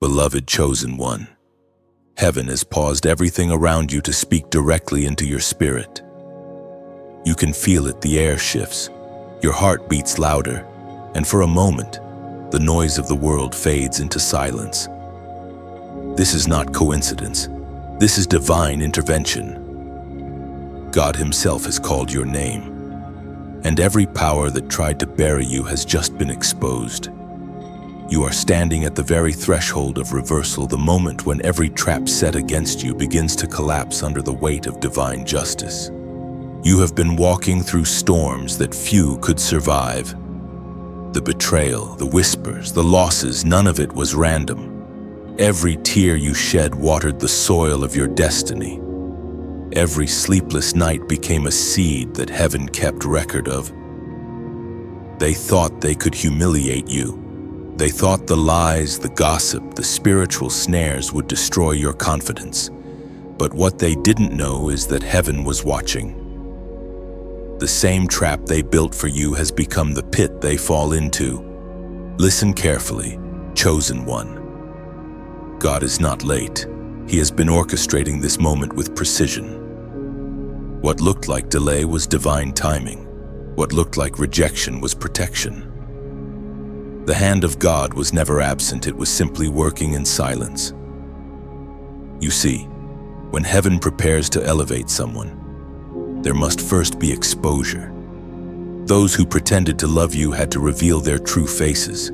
Beloved chosen one, heaven has paused everything around you to speak directly into your spirit. You can feel it, the air shifts, your heart beats louder, and for a moment, the noise of the world fades into silence. This is not coincidence. This is divine intervention. God Himself has called your name, and every power that tried to bury you has just been exposed. You are standing at the very threshold of reversal, the moment when every trap set against you begins to collapse under the weight of divine justice. You have been walking through storms that few could survive. The betrayal, the whispers, the losses, none of it was random. Every tear you shed watered the soil of your destiny. Every sleepless night became a seed that heaven kept record of. They thought they could humiliate you. They thought the lies, the gossip, the spiritual snares would destroy your confidence. But what they didn't know is that heaven was watching. The same trap they built for you has become the pit they fall into. Listen carefully, chosen one. God is not late. He has been orchestrating this moment with precision. What looked like delay was divine timing. What looked like rejection was protection. The hand of God was never absent, it was simply working in silence. You see, when heaven prepares to elevate someone, there must first be exposure. Those who pretended to love you had to reveal their true faces.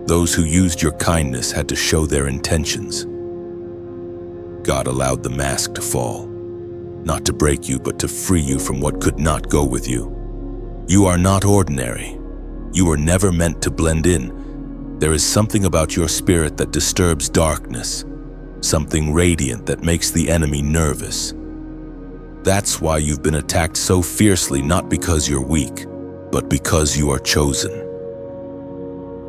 Those who used your kindness had to show their intentions. God allowed the mask to fall, not to break you, but to free you from what could not go with you. You are not ordinary. You were never meant to blend in. There is something about your spirit that disturbs darkness, something radiant that makes the enemy nervous. That's why you've been attacked so fiercely, not because you're weak, but because you are chosen.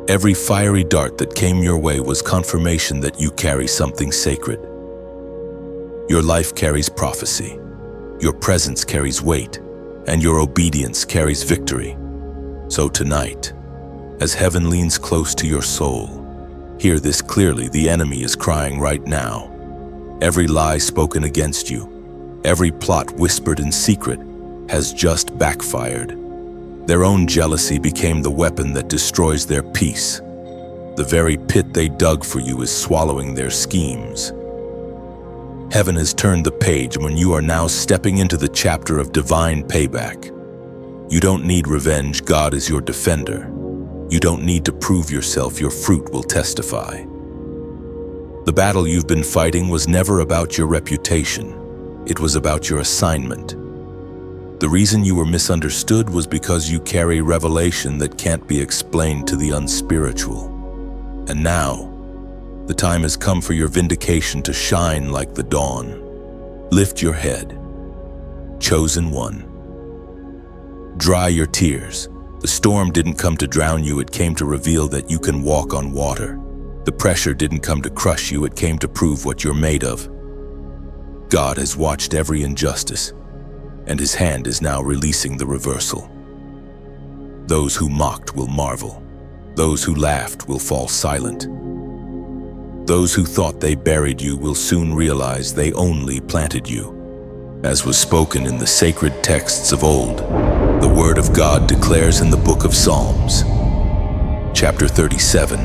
Every fiery dart that came your way was confirmation that you carry something sacred. Your life carries prophecy, your presence carries weight, and your obedience carries victory. So tonight, as heaven leans close to your soul, hear this clearly: the enemy is crying right now. Every lie spoken against you, every plot whispered in secret, has just backfired. Their own jealousy became the weapon that destroys their peace. The very pit they dug for you is swallowing their schemes. Heaven has turned the page when you are now stepping into the chapter of divine payback. You don't need revenge, God is your defender. You don't need to prove yourself, your fruit will testify. The battle you've been fighting was never about your reputation. It was about your assignment. The reason you were misunderstood was because you carry revelation that can't be explained to the unspiritual. And now, the time has come for your vindication to shine like the dawn. Lift your head, chosen one. Dry your tears. The storm didn't come to drown you, it came to reveal that you can walk on water. The pressure didn't come to crush you, it came to prove what you're made of. God has watched every injustice, and His hand is now releasing the reversal. Those who mocked will marvel. Those who laughed will fall silent. Those who thought they buried you will soon realize they only planted you. As was spoken in the sacred texts of old, the Word of God declares in the book of Psalms, chapter 37,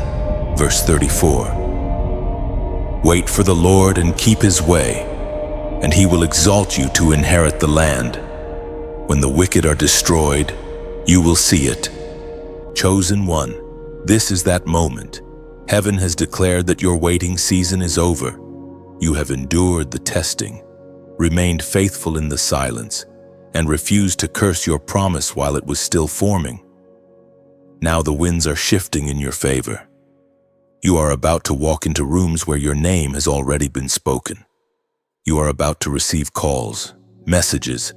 verse 34, "Wait for the Lord and keep His way, and He will exalt you to inherit the land. When the wicked are destroyed, you will see it." Chosen one, this is that moment. Heaven has declared that your waiting season is over. You have endured the testing, remained faithful in the silence, and refused to curse your promise while it was still forming. Now the winds are shifting in your favor. You are about to walk into rooms where your name has already been spoken. You are about to receive calls, messages,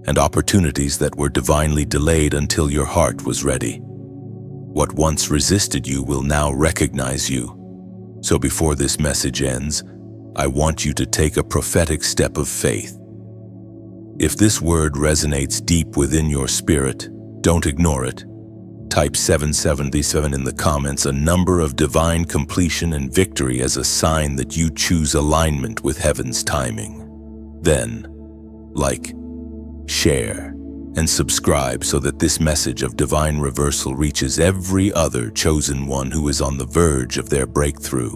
and opportunities that were divinely delayed until your heart was ready. What once resisted you will now recognize you. So before this message ends, I want you to take a prophetic step of faith. If this word resonates deep within your spirit, don't ignore it. Type 777 in the comments, a number of divine completion and victory as a sign that you choose alignment with heaven's timing. Then, like, share, and subscribe so that this message of divine reversal reaches every other chosen one who is on the verge of their breakthrough.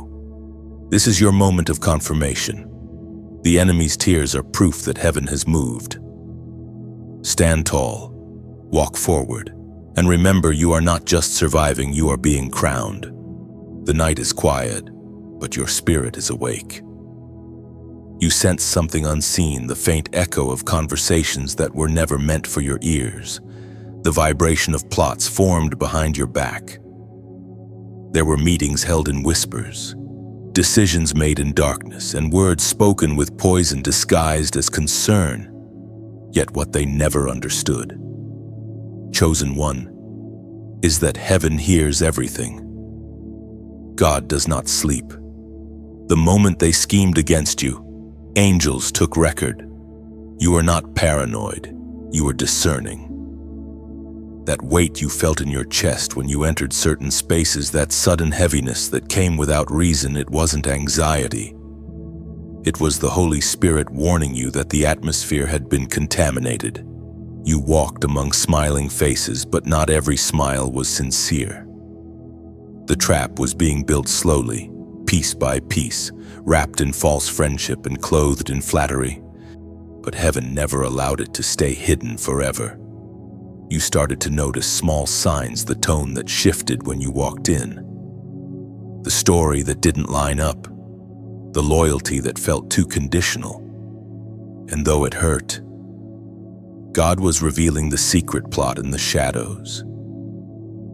This is your moment of confirmation. The enemy's tears are proof that heaven has moved. Stand tall, walk forward, and remember, you are not just surviving, you are being crowned. The night is quiet, but your spirit is awake. You sense something unseen, the faint echo of conversations that were never meant for your ears, the vibration of plots formed behind your back. There were meetings held in whispers, decisions made in darkness, and words spoken with poison disguised as concern. Yet what they never understood, chosen one, is that heaven hears everything. God does not sleep. The moment they schemed against you, angels took record. You are not paranoid, you are discerning. That weight you felt in your chest when you entered certain spaces, that sudden heaviness that came without reason, it wasn't anxiety. It was the Holy Spirit warning you that the atmosphere had been contaminated. You walked among smiling faces, but not every smile was sincere. The trap was being built slowly, piece by piece, wrapped in false friendship and clothed in flattery. But heaven never allowed it to stay hidden forever. You started to notice small signs, the tone that shifted when you walked in, the story that didn't line up, the loyalty that felt too conditional. And though it hurt, God was revealing the secret plot in the shadows.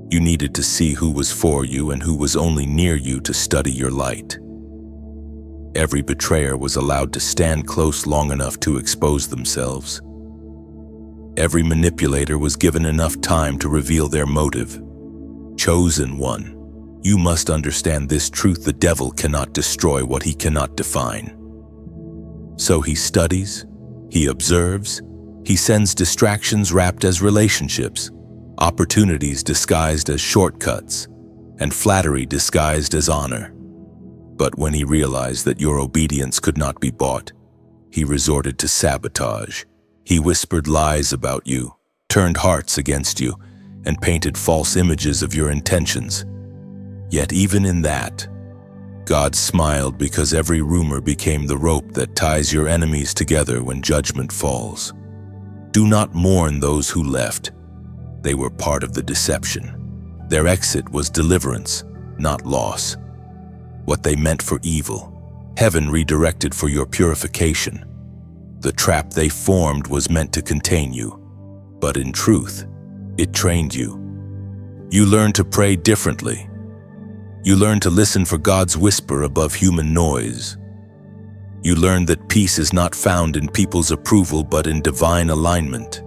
You needed to see who was for you and who was only near you to study your light. Every betrayer was allowed to stand close long enough to expose themselves. Every manipulator was given enough time to reveal their motive. Chosen one, you must understand this truth: the devil cannot destroy what he cannot define. So he studies, he observes, he sends distractions wrapped as relationships, opportunities disguised as shortcuts, and flattery disguised as honor. But when he realized that your obedience could not be bought, he resorted to sabotage. He whispered lies about you, turned hearts against you, and painted false images of your intentions. Yet even in that, God smiled, because every rumor became the rope that ties your enemies together when judgment falls. Do not mourn those who left. They were part of the deception. Their exit was deliverance, not loss. What they meant for evil, heaven redirected for your purification. The trap they formed was meant to contain you, but in truth, it trained you. You learned to pray differently. You learned to listen for God's whisper above human noise. You learned that peace is not found in people's approval, but in divine alignment.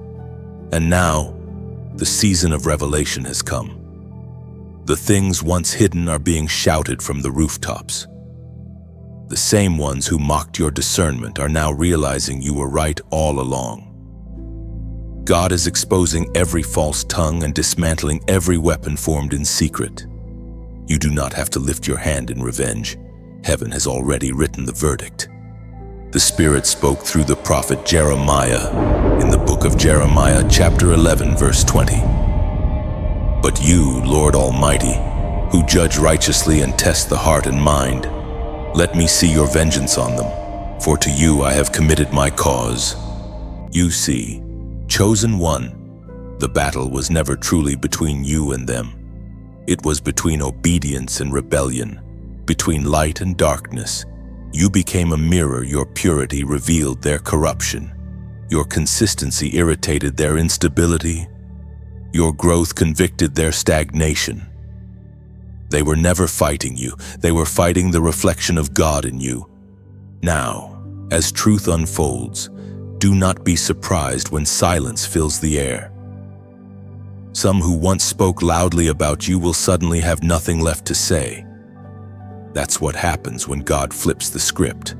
And now, the season of revelation has come. The things once hidden are being shouted from the rooftops. The same ones who mocked your discernment are now realizing you were right all along. God is exposing every false tongue and dismantling every weapon formed in secret. You do not have to lift your hand in revenge. Heaven has already written the verdict. The Spirit spoke through the prophet Jeremiah in the book of Jeremiah, chapter 11, verse 20. But you, Lord Almighty, who judge righteously and test the heart and mind, let me see your vengeance on them, for to you I have committed my cause. You see, chosen one, the battle was never truly between you and them. It was between obedience and rebellion, between light and darkness. You became a mirror, your purity revealed their corruption. Your consistency irritated their instability. Your growth convicted their stagnation. They were never fighting you, they were fighting the reflection of God in you. Now, as truth unfolds, do not be surprised when silence fills the air. Some who once spoke loudly about you will suddenly have nothing left to say. That's what happens when God flips the script.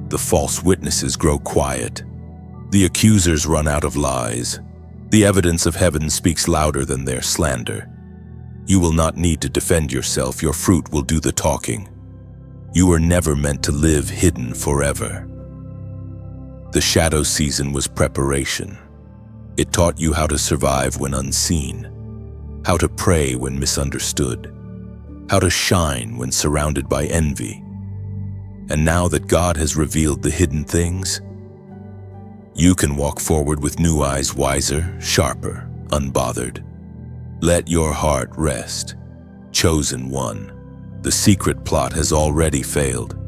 The false witnesses grow quiet. The accusers run out of lies. The evidence of heaven speaks louder than their slander. You will not need to defend yourself, your fruit will do the talking. You were never meant to live hidden forever. The shadow season was preparation. It taught you how to survive when unseen, how to pray when misunderstood, how to shine when surrounded by envy. And now that God has revealed the hidden things, you can walk forward with new eyes, wiser, sharper, unbothered. Let your heart rest. Chosen one. The secret plot has already failed.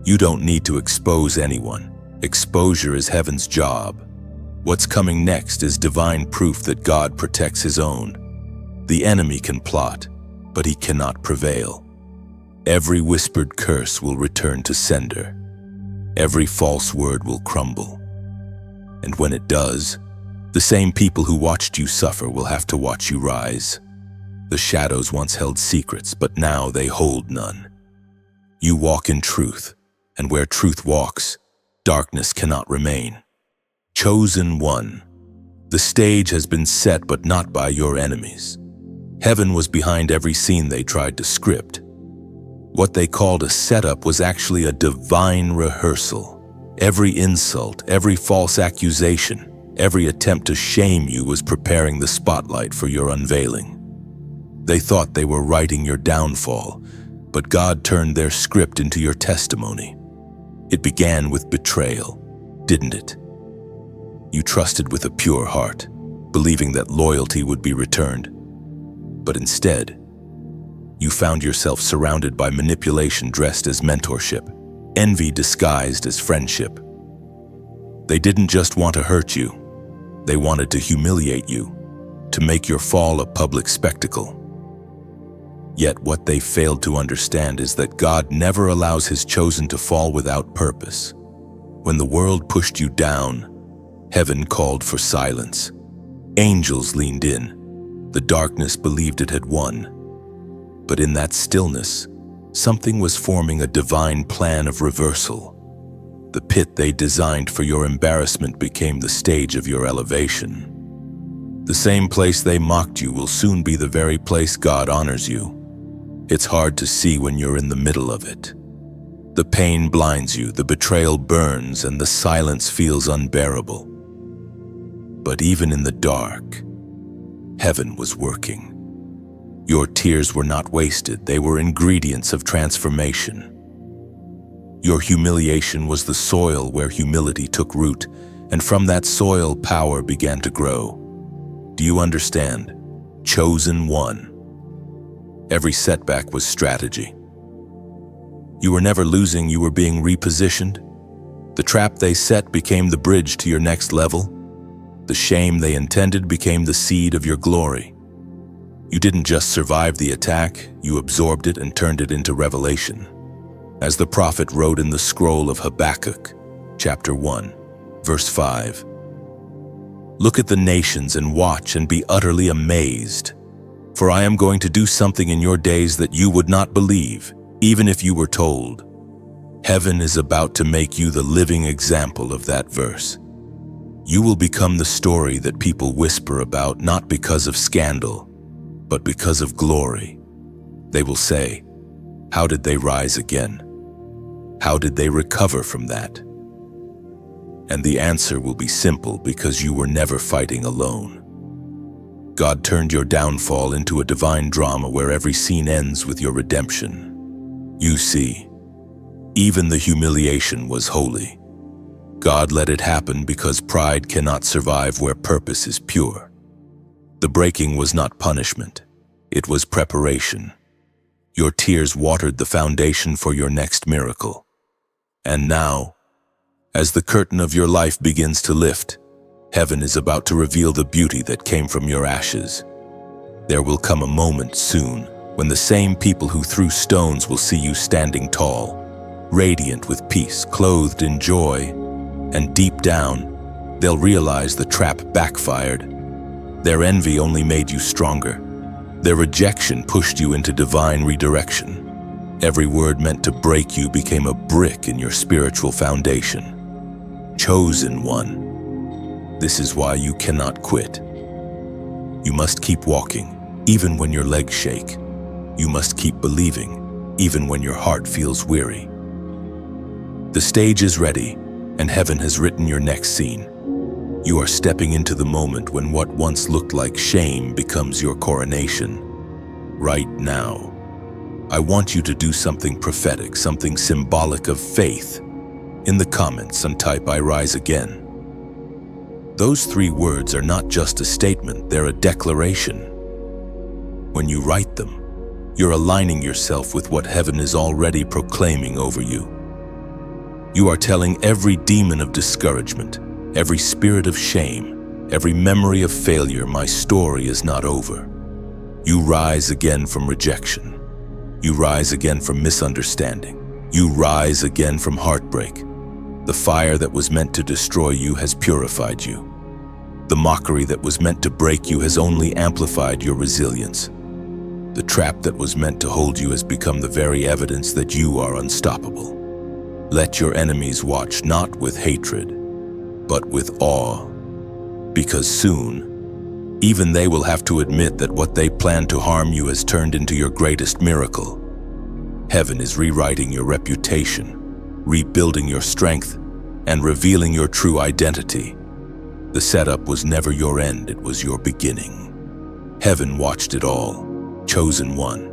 You don't need to expose anyone. Exposure is heaven's job. What's coming next is divine proof that God protects his own. The enemy can plot, but he cannot prevail. Every whispered curse will return to sender. Every false word will crumble. And when it does, the same people who watched you suffer will have to watch you rise. The shadows once held secrets, but now they hold none. You walk in truth, and where truth walks, darkness cannot remain. Chosen one. The stage has been set, but not by your enemies. Heaven was behind every scene they tried to script. What they called a setup was actually a divine rehearsal. Every insult, every false accusation, every attempt to shame you was preparing the spotlight for your unveiling. They thought they were writing your downfall, but God turned their script into your testimony. It began with betrayal, didn't it? You trusted with a pure heart, believing that loyalty would be returned. But instead, you found yourself surrounded by manipulation dressed as mentorship, envy disguised as friendship. They didn't just want to hurt you, they wanted to humiliate you, to make your fall a public spectacle. Yet what they failed to understand is that God never allows his chosen to fall without purpose. When the world pushed you down, heaven called for silence. Angels leaned in. The darkness believed it had won. But in that stillness, something was forming a divine plan of reversal. The pit they designed for your embarrassment became the stage of your elevation. The same place they mocked you will soon be the very place God honors you. It's hard to see when you're in the middle of it. The pain blinds you, the betrayal burns, and the silence feels unbearable. But even in the dark, heaven was working. Your tears were not wasted, they were ingredients of transformation. Your humiliation was the soil where humility took root, and from that soil, power began to grow. Do you understand? Chosen one. Every setback was strategy. You were never losing, you were being repositioned. The trap they set became the bridge to your next level. The shame they intended became the seed of your glory. You didn't just survive the attack, you absorbed it and turned it into revelation. As the prophet wrote in the scroll of Habakkuk, chapter 1, verse 5. Look at the nations and watch and be utterly amazed. For I am going to do something in your days that you would not believe, even if you were told. Heaven is about to make you the living example of that verse. You will become the story that people whisper about, not because of scandal, but because of glory. They will say, how did they rise again? How did they recover from that? And the answer will be simple, because you were never fighting alone. God turned your downfall into a divine drama where every scene ends with your redemption. You see, even the humiliation was holy. God let it happen because pride cannot survive where purpose is pure. The breaking was not punishment, it was preparation. Your tears watered the foundation for your next miracle. And now, as the curtain of your life begins to lift, heaven is about to reveal the beauty that came from your ashes. There will come a moment soon when the same people who threw stones will see you standing tall, radiant with peace, clothed in joy, and deep down, they'll realize the trap backfired. Their envy only made you stronger. Their rejection pushed you into divine redirection. Every word meant to break you became a brick in your spiritual foundation. Chosen one. This is why you cannot quit. You must keep walking, even when your legs shake. You must keep believing, even when your heart feels weary. The stage is ready, and heaven has written your next scene. You are stepping into the moment when what once looked like shame becomes your coronation. Right now, I want you to do something prophetic, something symbolic of faith. In the comments, and type "I rise again." Those 3 words are not just a statement, they're a declaration. When you write them, you're aligning yourself with what heaven is already proclaiming over you. You are telling every demon of discouragement, every spirit of shame, every memory of failure, my story is not over. You rise again from rejection. You rise again from misunderstanding. You rise again from heartbreak. The fire that was meant to destroy you has purified you. The mockery that was meant to break you has only amplified your resilience. The trap that was meant to hold you has become the very evidence that you are unstoppable. Let your enemies watch, not with hatred, but with awe. Because soon, even they will have to admit that what they planned to harm you has turned into your greatest miracle. Heaven is rewriting your reputation, rebuilding your strength, and revealing your true identity. The setup was never your end, it was your beginning. Heaven watched it all, chosen one.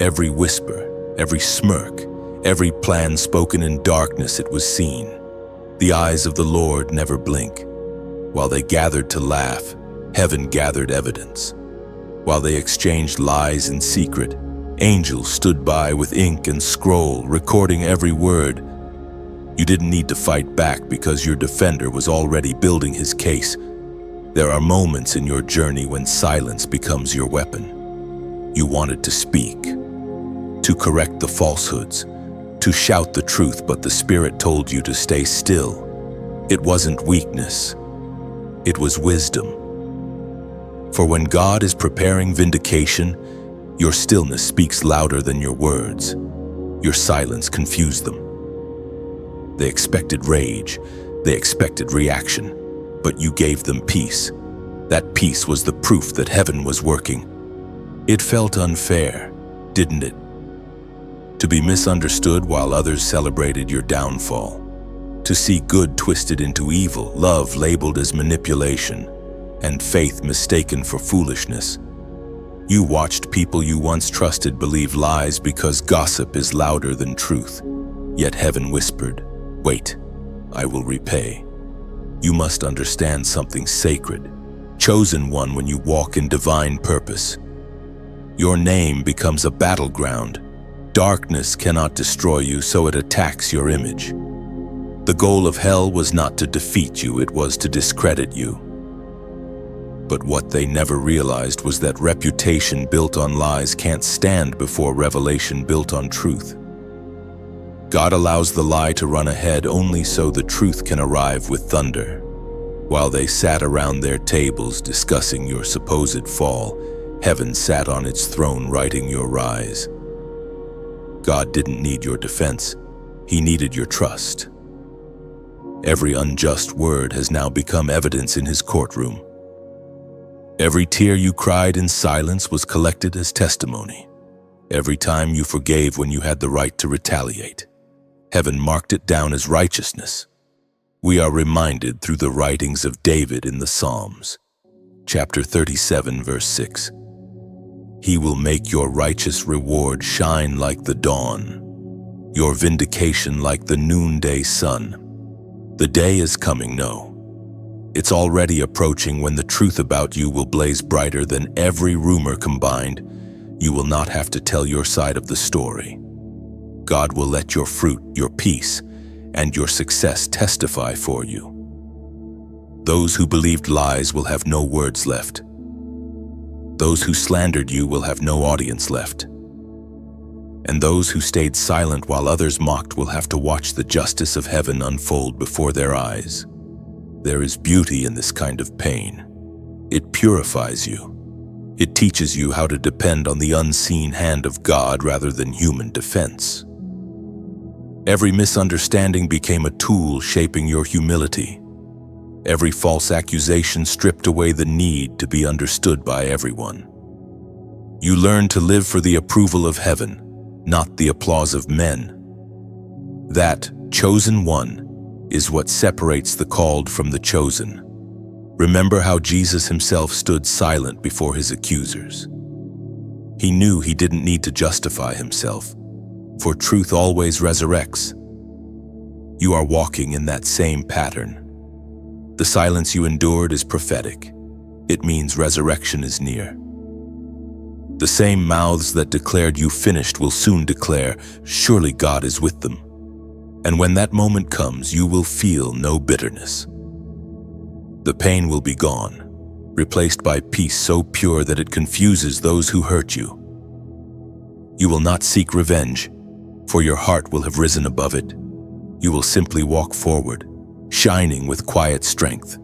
Every whisper, every smirk, every plan spoken in darkness, it was seen. The eyes of the Lord never blink. While they gathered to laugh, heaven gathered evidence. While they exchanged lies in secret, angels stood by with ink and scroll, recording every word. You didn't need to fight back because your defender was already building his case. There are moments in your journey when silence becomes your weapon. You wanted to speak, to correct the falsehoods, to shout the truth, but the Spirit told you to stay still. It wasn't weakness, it was wisdom. For when God is preparing vindication, your stillness speaks louder than your words. Your silence confused them. They expected rage, they expected reaction, but you gave them peace. That peace was the proof that heaven was working. It felt unfair, didn't it? To be misunderstood while others celebrated your downfall. To see good twisted into evil, love labeled as manipulation, and faith mistaken for foolishness. You watched people you once trusted believe lies because gossip is louder than truth. Yet heaven whispered, "Wait, I will repay." You must understand something sacred, chosen one when you walk in divine purpose. Your name becomes a battleground. Darkness cannot destroy you, so it attacks your image. The goal of hell was not to defeat you, it was to discredit you. But what they never realized was that reputation built on lies can't stand before revelation built on truth. God allows the lie to run ahead only so the truth can arrive with thunder. While they sat around their tables discussing your supposed fall, heaven sat on its throne writing your rise. God didn't need your defense, He needed your trust. Every unjust word has now become evidence in His courtroom. Every tear you cried in silence was collected as testimony. Every time you forgave when you had the right to retaliate, heaven marked it down as righteousness. We are reminded through the writings of David in the Psalms. Chapter 37, verse 6. He will make your righteous reward shine like the dawn, your vindication like the noonday sun. The day is coming, no. It's already approaching when the truth about you will blaze brighter than every rumor combined. You will not have to tell your side of the story. God will let your fruit, your peace, and your success testify for you. Those who believed lies will have no words left. Those who slandered you will have no audience left. And those who stayed silent while others mocked will have to watch the justice of heaven unfold before their eyes. There is beauty in this kind of pain. It purifies you. It teaches you how to depend on the unseen hand of God rather than human defense. Every misunderstanding became a tool shaping your humility. Every false accusation stripped away the need to be understood by everyone. You learn to live for the approval of heaven, not the applause of men. That chosen one is what separates the called from the chosen. Remember how Jesus himself stood silent before his accusers. He knew he didn't need to justify himself, for truth always resurrects. You are walking in that same pattern. The silence you endured is prophetic. It means resurrection is near. The same mouths that declared you finished will soon declare, surely God is with them. And when that moment comes, you will feel no bitterness. The pain will be gone, replaced by peace so pure that it confuses those who hurt you. You will not seek revenge, for your heart will have risen above it. You will simply walk forward, shining with quiet strength,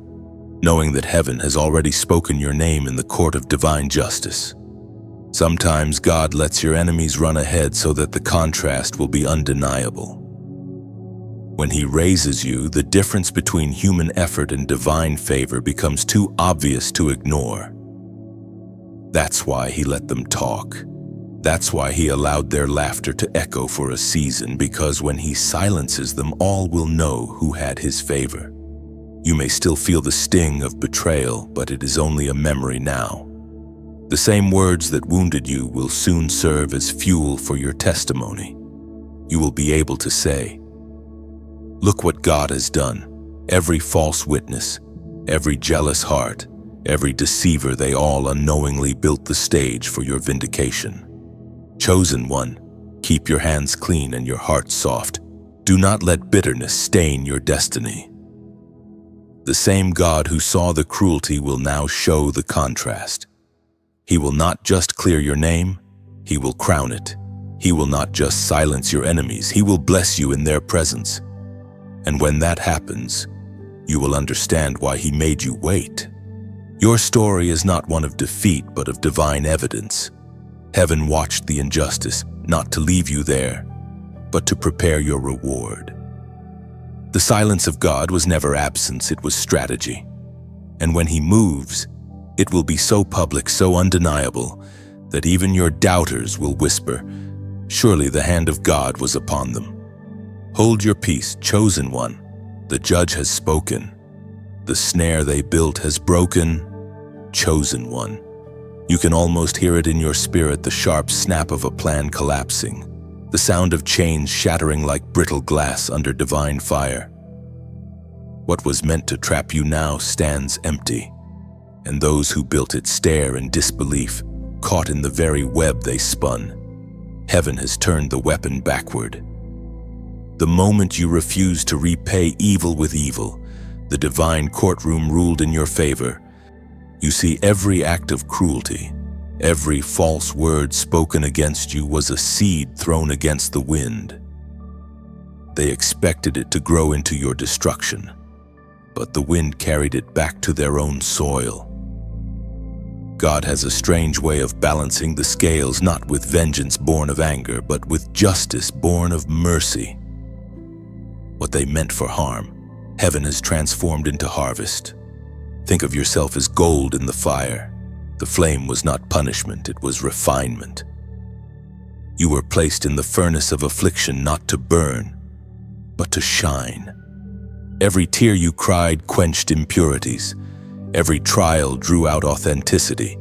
knowing that heaven has already spoken your name in the court of divine justice. Sometimes God lets your enemies run ahead so that the contrast will be undeniable. When he raises you, the difference between human effort and divine favor becomes too obvious to ignore. That's why he let them talk. That's why he allowed their laughter to echo for a season, because when he silences them, all will know who had his favor. You may still feel the sting of betrayal, but it is only a memory now. The same words that wounded you will soon serve as fuel for your testimony. You will be able to say, "Look what God has done. Every false witness, every jealous heart, every deceiver, they all unknowingly built the stage for your vindication. Chosen one, keep your hands clean and your heart soft. Do not let bitterness stain your destiny." The same God who saw the cruelty will now show the contrast. He will not just clear your name, he will crown it. He will not just silence your enemies, he will bless you in their presence. And when that happens, you will understand why he made you wait. Your story is not one of defeat, but of divine evidence. Heaven watched the injustice, not to leave you there, but to prepare your reward. The silence of God was never absence, it was strategy. And when he moves, it will be so public, so undeniable, that even your doubters will whisper, "Surely the hand of God was upon them." Hold your peace, chosen one. The judge has spoken. The snare they built has broken. Chosen one. You can almost hear it in your spirit, the sharp snap of a plan collapsing, the sound of chains shattering like brittle glass under divine fire. What was meant to trap you now stands empty, and those who built it stare in disbelief, caught in the very web they spun. Heaven has turned the weapon backward. The moment you refuse to repay evil with evil, the divine courtroom ruled in your favor. You see, every act of cruelty, every false word spoken against you was a seed thrown against the wind. They expected it to grow into your destruction, but the wind carried it back to their own soil. God has a strange way of balancing the scales, not with vengeance born of anger, but with justice born of mercy. What they meant for harm, heaven has transformed into harvest. Think of yourself as gold in the fire. The flame was not punishment, it was refinement. You were placed in the furnace of affliction not to burn, but to shine. Every tear you cried quenched impurities. Every trial drew out authenticity.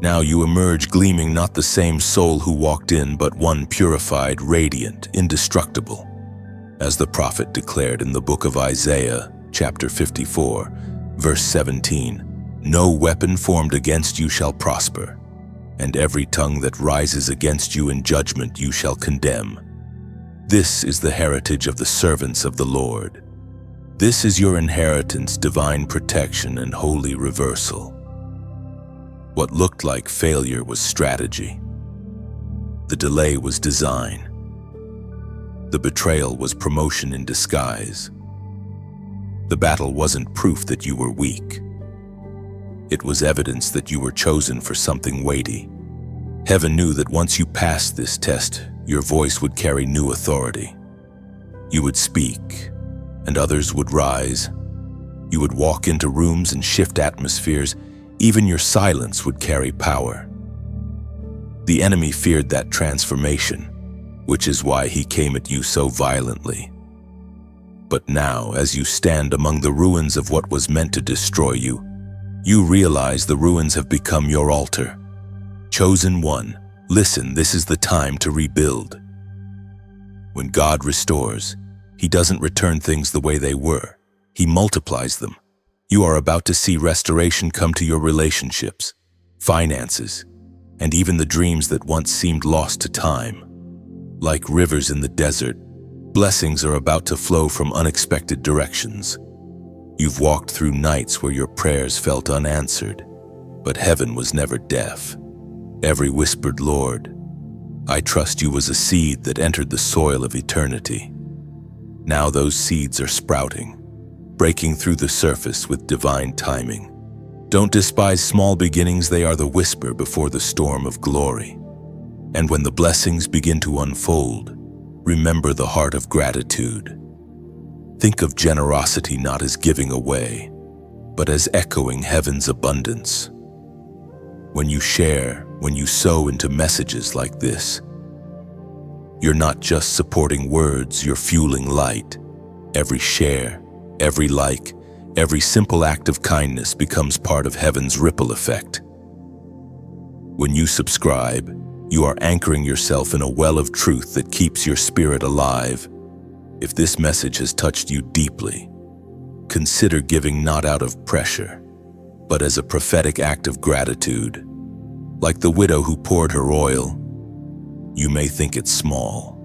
Now you emerge gleaming, not the same soul who walked in, but one purified, radiant, indestructible. As the prophet declared in the book of Isaiah, chapter 54, verse 17, "No weapon formed against you shall prosper, and every tongue that rises against you in judgment you shall condemn. This is the heritage of the servants of the Lord. This is your inheritance, divine protection and holy reversal." What looked like failure was strategy. The delay was design. The betrayal was promotion in disguise. The battle wasn't proof that you were weak. It was evidence that you were chosen for something weighty. Heaven knew that once you passed this test, your voice would carry new authority. You would speak, and others would rise. You would walk into rooms and shift atmospheres. Even your silence would carry power. The enemy feared that transformation, which is why he came at you so violently. But now, as you stand among the ruins of what was meant to destroy you, you realize the ruins have become your altar. Chosen one, listen, this is the time to rebuild. When God restores, He doesn't return things the way they were. He multiplies them. You are about to see restoration come to your relationships, finances, and even the dreams that once seemed lost to time. Like rivers in the desert, blessings are about to flow from unexpected directions. You've walked through nights where your prayers felt unanswered, but heaven was never deaf. Every whispered, "Lord, I trust you," was a seed that entered the soil of eternity. Now those seeds are sprouting, breaking through the surface with divine timing. Don't despise small beginnings, they are the whisper before the storm of glory. And when the blessings begin to unfold, remember the heart of gratitude. Think of generosity not as giving away, but as echoing heaven's abundance. When you share, when you sow into messages like this, you're not just supporting words, you're fueling light. Every share, every like, every simple act of kindness becomes part of heaven's ripple effect. When you subscribe, you are anchoring yourself in a well of truth that keeps your spirit alive. If this message has touched you deeply, consider giving not out of pressure, but as a prophetic act of gratitude. Like the widow who poured her oil, you may think it's small,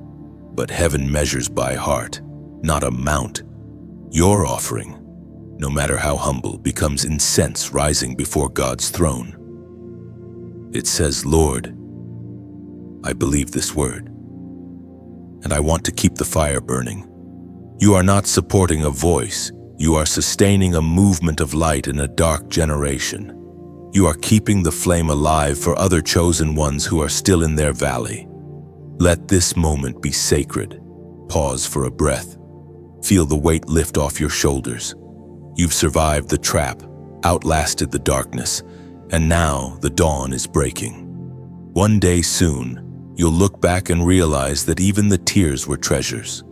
but heaven measures by heart, not amount. Your offering, no matter how humble, becomes incense rising before God's throne. It says, "Lord, I believe this word, and I want to keep the fire burning." You are not supporting a voice, you are sustaining a movement of light in a dark generation. You are keeping the flame alive for other chosen ones who are still in their valley. Let this moment be sacred. Pause for a breath. Feel the weight lift off your shoulders. You've survived the trap, outlasted the darkness, and now the dawn is breaking. One day soon, you'll look back and realize that even the tears were treasures.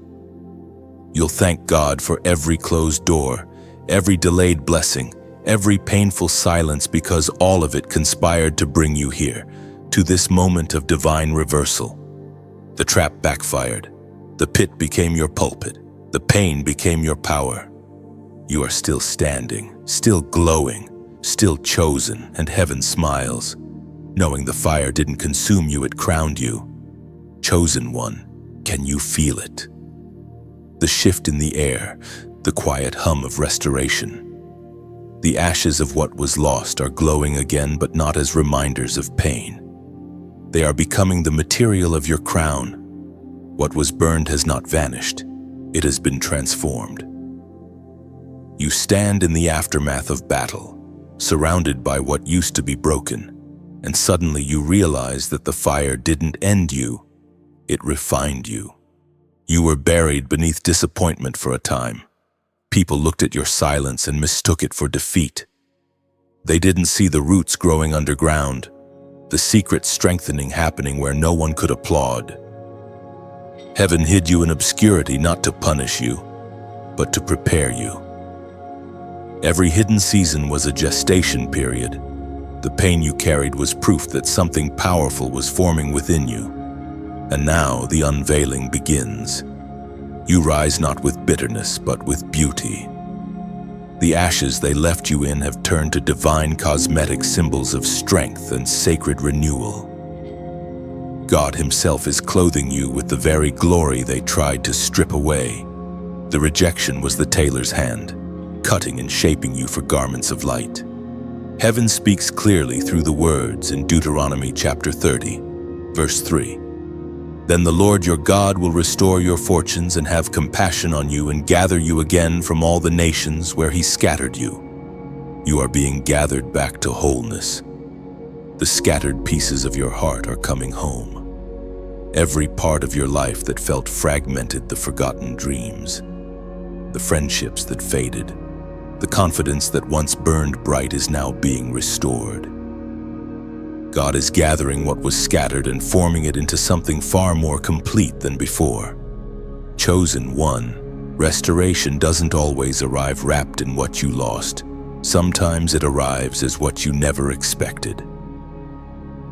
You'll thank God for every closed door, every delayed blessing, every painful silence, because all of it conspired to bring you here, to this moment of divine reversal. The trap backfired. The pit became your pulpit. The pain became your power. You are still standing, still glowing, still chosen, and heaven smiles. Knowing the fire didn't consume you, it crowned you. Chosen one, can you feel it? The shift in the air, the quiet hum of restoration. The ashes of what was lost are glowing again, but not as reminders of pain. They are becoming the material of your crown. What was burned has not vanished. It has been transformed. You stand in the aftermath of battle, surrounded by what used to be broken, and suddenly you realize that the fire didn't end you, it refined you. You were buried beneath disappointment for a time. People looked at your silence and mistook it for defeat. They didn't see the roots growing underground, the secret strengthening happening where no one could applaud. Heaven hid you in obscurity not to punish you, but to prepare you. Every hidden season was a gestation period. The pain you carried was proof that something powerful was forming within you. And now the unveiling begins. You rise not with bitterness, but with beauty. The ashes they left you in have turned to divine cosmetic symbols of strength and sacred renewal. God Himself is clothing you with the very glory they tried to strip away. The rejection was the tailor's hand, cutting and shaping you for garments of light. Heaven speaks clearly through the words in Deuteronomy chapter 30, verse 3. Then the Lord your God will restore your fortunes and have compassion on you and gather you again from all the nations where He scattered you. You are being gathered back to wholeness. The scattered pieces of your heart are coming home. Every part of your life that felt fragmented, the forgotten dreams, the friendships that faded, The confidence that once burned bright is now being restored. God is gathering what was scattered and forming it into something far more complete than before. Chosen one, restoration doesn't always arrive wrapped in what you lost. Sometimes it arrives as what you never expected.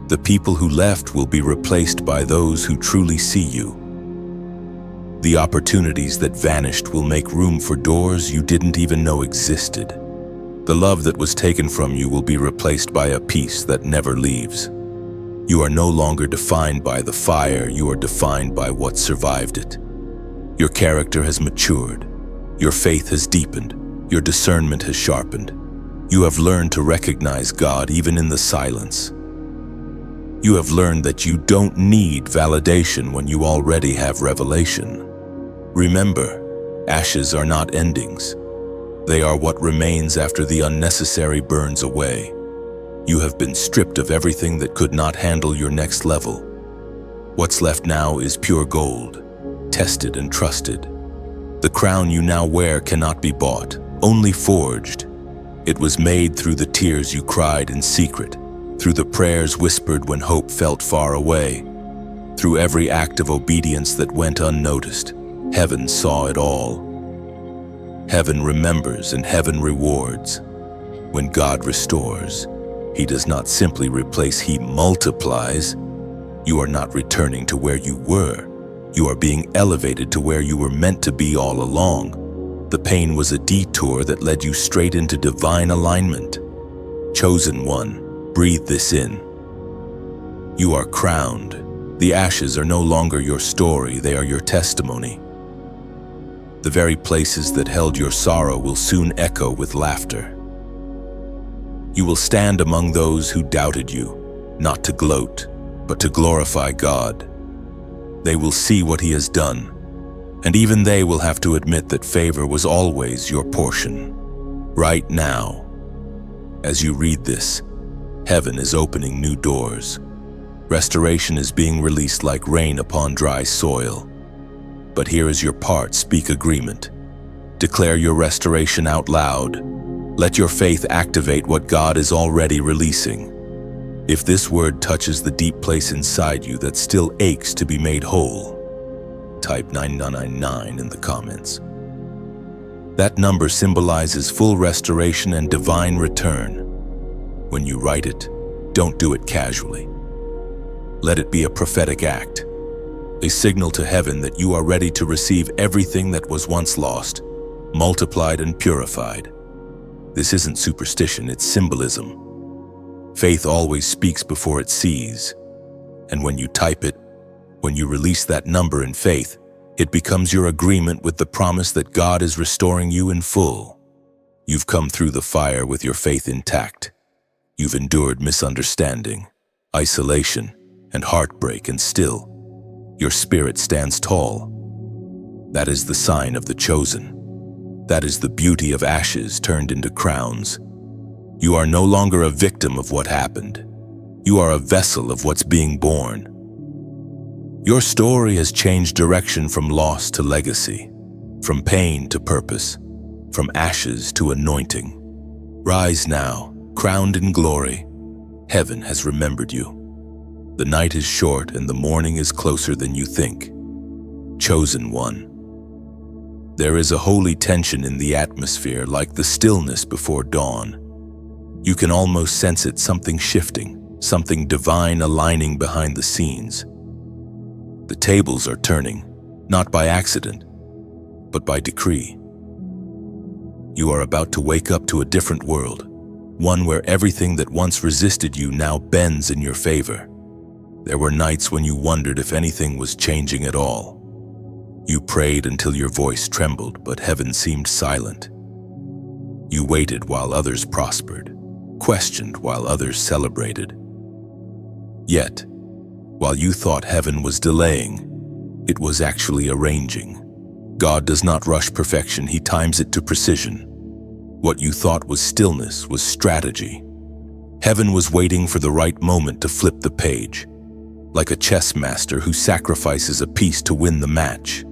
The people who left will be replaced by those who truly see you. The opportunities that vanished will make room for doors you didn't even know existed. The love that was taken from you will be replaced by a peace that never leaves. You are no longer defined by the fire, you are defined by what survived it. Your character has matured. Your faith has deepened. Your discernment has sharpened. You have learned to recognize God even in the silence. You have learned that you don't need validation when you already have revelation. Remember, ashes are not endings. They are what remains after the unnecessary burns away. You have been stripped of everything that could not handle your next level. What's left now is pure gold, tested and trusted. The crown you now wear cannot be bought, only forged. It was made through the tears you cried in secret, through the prayers whispered when hope felt far away, through every act of obedience that went unnoticed. Heaven saw it all. Heaven remembers and heaven rewards. When God restores, He does not simply replace, He multiplies. You are not returning to where you were. You are being elevated to where you were meant to be all along. The pain was a detour that led you straight into divine alignment. Chosen one, breathe this in. You are crowned. The ashes are no longer your story, they are your testimony. The very places that held your sorrow will soon echo with laughter. You will stand among those who doubted you, not to gloat, but to glorify God. They will see what He has done, and even they will have to admit that favor was always your portion. Right now, as you read this, heaven is opening new doors. Restoration is being released like rain upon dry soil. But here is your part, speak agreement. Declare your restoration out loud. Let your faith activate what God is already releasing. If this word touches the deep place inside you that still aches to be made whole, type 999 in the comments. That number symbolizes full restoration and divine return. When you write it, don't do it casually. Let it be a prophetic act, a signal to heaven that you are ready to receive everything that was once lost, multiplied and purified. This isn't superstition, it's symbolism. Faith always speaks before it sees. And when you type it, when you release that number in faith, it becomes your agreement with the promise that God is restoring you in full. You've come through the fire with your faith intact. You've endured misunderstanding, isolation, and heartbreak, and still, your spirit stands tall. That is the sign of the chosen. That is the beauty of ashes turned into crowns. You are no longer a victim of what happened. You are a vessel of what's being born. Your story has changed direction from loss to legacy, from pain to purpose, from ashes to anointing. Rise now, crowned in glory. Heaven has remembered you. The night is short and the morning is closer than you think. Chosen one. There is a holy tension in the atmosphere, like the stillness before dawn. You can almost sense it, something shifting, something divine aligning behind the scenes. The tables are turning, not by accident, but by decree. You are about to wake up to a different world, one where everything that once resisted you now bends in your favor. There were nights when you wondered if anything was changing at all. You prayed until your voice trembled, but heaven seemed silent. You waited while others prospered, questioned while others celebrated. Yet, while you thought heaven was delaying, it was actually arranging. God does not rush perfection, He times it to precision. What you thought was stillness was strategy. Heaven was waiting for the right moment to flip the page, like a chess master who sacrifices a piece to win the match.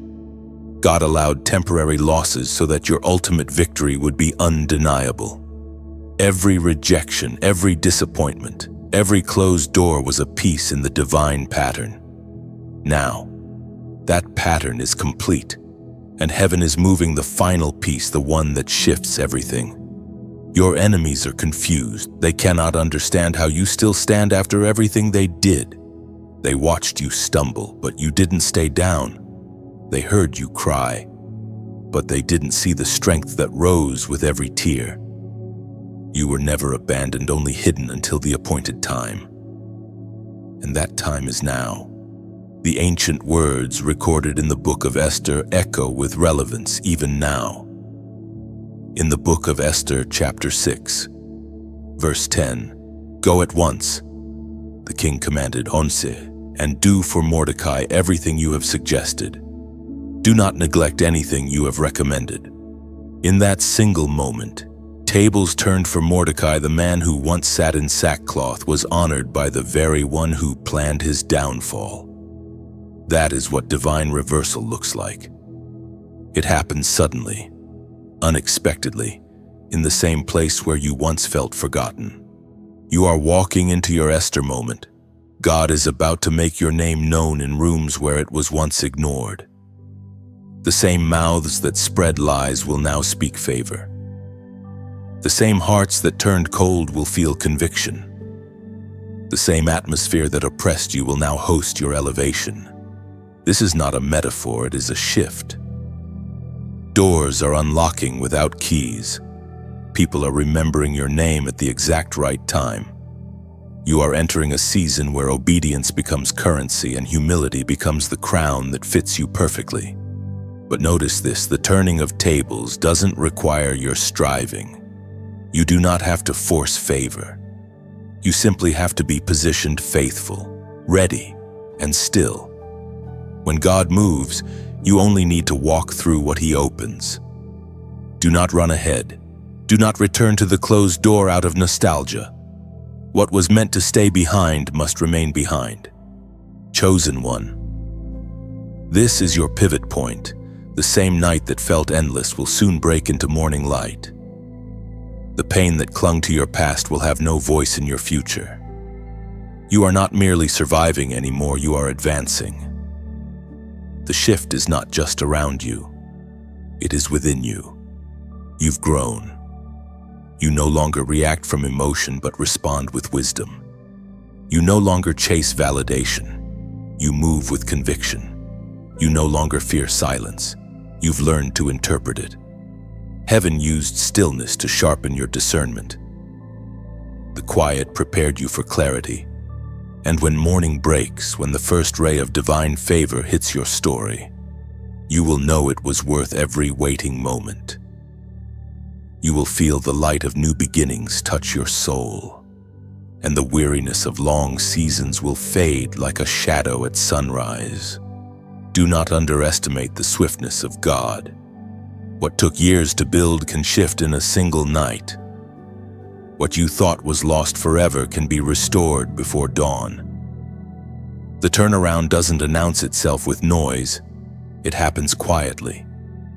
God allowed temporary losses so that your ultimate victory would be undeniable. Every rejection, every disappointment, every closed door was a piece in the divine pattern. Now, that pattern is complete, and heaven is moving the final piece, the one that shifts everything. Your enemies are confused. They cannot understand how you still stand after everything they did. They watched you stumble, but you didn't stay down. They heard you cry, but they didn't see the strength that rose with every tear. You were never abandoned, only hidden until the appointed time. And that time is now. The ancient words recorded in the book of Esther echo with relevance even now. In the book of Esther, chapter 6, verse 10, "Go at once," the king commanded Onse, "and do for Mordecai everything you have suggested. Do not neglect anything you have recommended." In that single moment, tables turned for Mordecai. The man who once sat in sackcloth was honored by the very one who planned his downfall. That is what divine reversal looks like. It happens suddenly, unexpectedly, in the same place where you once felt forgotten. You are walking into your Esther moment. God is about to make your name known in rooms where it was once ignored. The same mouths that spread lies will now speak favor. The same hearts that turned cold will feel conviction. The same atmosphere that oppressed you will now host your elevation. This is not a metaphor, it is a shift. Doors are unlocking without keys. People are remembering your name at the exact right time. You are entering a season where obedience becomes currency and humility becomes the crown that fits you perfectly. But notice this, the turning of tables doesn't require your striving. You do not have to force favor. You simply have to be positioned faithful, ready, and still. When God moves, you only need to walk through what He opens. Do not run ahead. Do not return to the closed door out of nostalgia. What was meant to stay behind must remain behind. Chosen one. This is your pivot point. The same night that felt endless will soon break into morning light. The pain that clung to your past will have no voice in your future. You are not merely surviving anymore, you are advancing. The shift is not just around you, it is within you. You've grown. You no longer react from emotion but respond with wisdom. You no longer chase validation. You move with conviction. You no longer fear silence. You've learned to interpret it. Heaven used stillness to sharpen your discernment. The quiet prepared you for clarity. And when morning breaks, when the first ray of divine favor hits your story, you will know it was worth every waiting moment. You will feel the light of new beginnings touch your soul, and the weariness of long seasons will fade like a shadow at sunrise. Do not underestimate the swiftness of God. What took years to build can shift in a single night. What you thought was lost forever can be restored before dawn. The turnaround doesn't announce itself with noise. It happens quietly,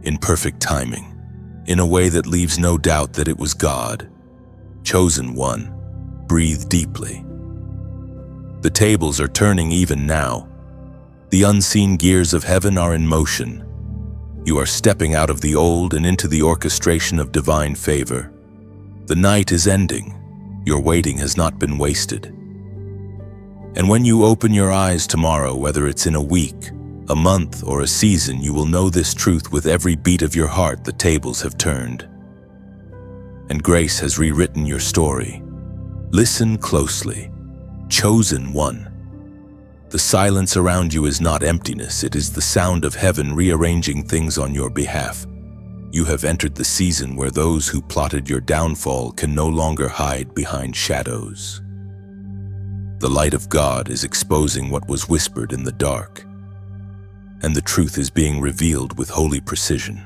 in perfect timing, in a way that leaves no doubt that it was God. Chosen one, breathe deeply. The tables are turning even now. The unseen gears of heaven are in motion. You are stepping out of the old and into the orchestration of divine favor. The night is ending. Your waiting has not been wasted. And when you open your eyes tomorrow, whether it's in a week, a month, or a season, you will know this truth with every beat of your heart: the tables have turned. And grace has rewritten your story. Listen closely. Chosen one. The silence around you is not emptiness, it is the sound of heaven rearranging things on your behalf. You have entered the season where those who plotted your downfall can no longer hide behind shadows. The light of God is exposing what was whispered in the dark, and the truth is being revealed with holy precision.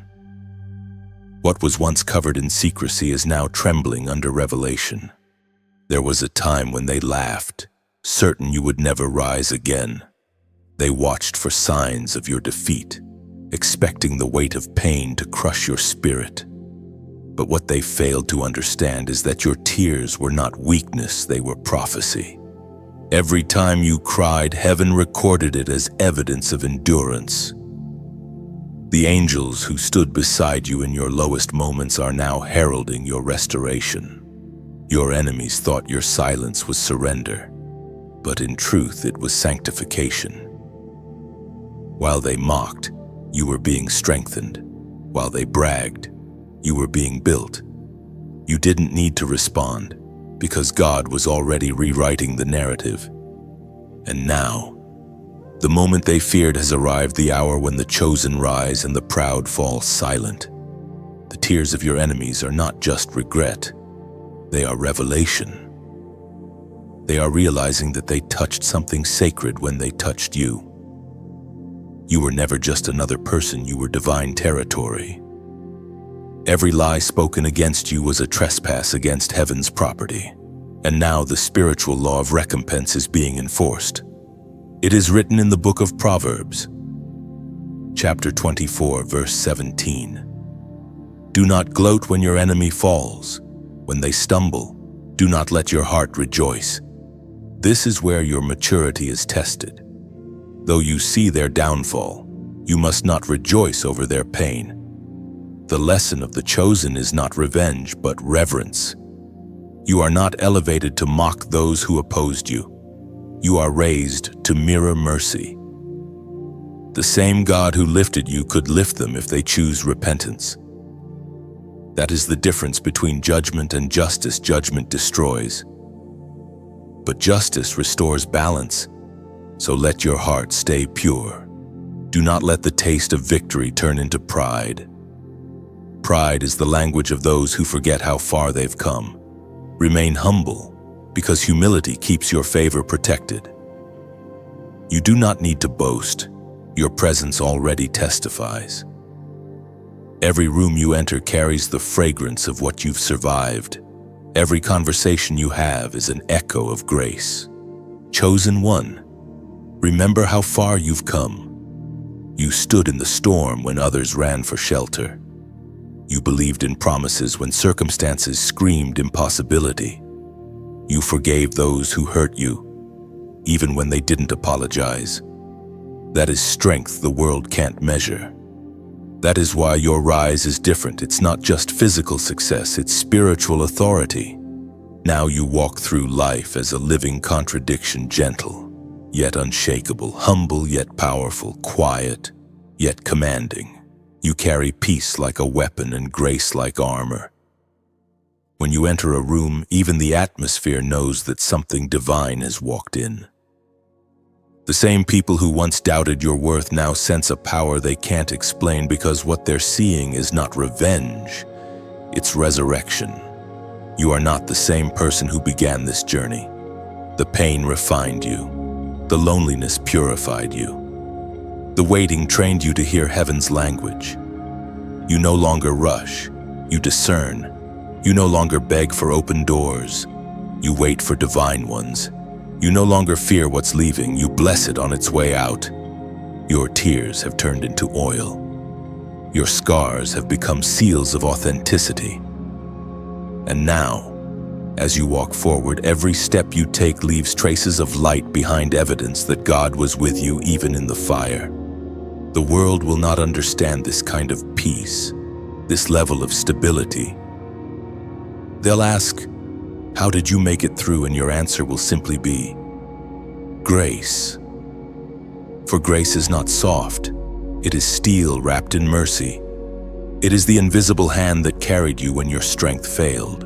What was once covered in secrecy is now trembling under revelation. There was a time when they laughed, certain you would never rise again. They watched for signs of your defeat, expecting the weight of pain to crush your spirit. But what they failed to understand is that your tears were not weakness, they were prophecy. Every time you cried, heaven recorded it as evidence of endurance. The angels who stood beside you in your lowest moments are now heralding your restoration. Your enemies thought your silence was surrender, but in truth it was sanctification. While they mocked, you were being strengthened. While they bragged, you were being built. You didn't need to respond, because God was already rewriting the narrative. And now, the moment they feared has arrived, the hour when the chosen rise and the proud fall silent. The tears of your enemies are not just regret, they are revelation. They are realizing that they touched something sacred when they touched you. You were never just another person, you were divine territory. Every lie spoken against you was a trespass against heaven's property. And now the spiritual law of recompense is being enforced. It is written in the book of Proverbs, chapter 24, verse 17. Do not gloat when your enemy falls. When they stumble, do not let your heart rejoice. This is where your maturity is tested. Though you see their downfall, you must not rejoice over their pain. The lesson of the chosen is not revenge, but reverence. You are not elevated to mock those who opposed you. You are raised to mirror mercy. The same God who lifted you could lift them if they choose repentance. That is the difference between judgment and justice. Judgment destroys, but justice restores balance. So let your heart stay pure. Do not let the taste of victory turn into pride. Pride is the language of those who forget how far they've come. Remain humble, because humility keeps your favor protected. You do not need to boast. Your presence already testifies. Every room you enter carries the fragrance of what you've survived. Every conversation you have is an echo of grace. Chosen one, remember how far you've come. You stood in the storm when others ran for shelter. You believed in promises when circumstances screamed impossibility. You forgave those who hurt you, even when they didn't apologize. That is strength the world can't measure. That is why your rise is different. It's not just physical success, it's spiritual authority. Now you walk through life as a living contradiction, gentle, yet unshakable, humble yet powerful, quiet yet commanding. You carry peace like a weapon and grace like armor. When you enter a room, even the atmosphere knows that something divine has walked in. The same people who once doubted your worth now sense a power they can't explain, because what they're seeing is not revenge, it's resurrection. You are not the same person who began this journey. The pain refined you. The loneliness purified you. The waiting trained you to hear heaven's language. You no longer rush, you discern. You no longer beg for open doors, you wait for divine ones. You no longer fear what's leaving, you bless it on its way out. Your tears have turned into oil. Your scars have become seals of authenticity. And now, as you walk forward, every step you take leaves traces of light behind, evidence that God was with you even in the fire. The world will not understand this kind of peace, this level of stability. They'll ask, how did you make it through? And your answer will simply be, grace. For grace is not soft, it is steel wrapped in mercy. It is the invisible hand that carried you when your strength failed.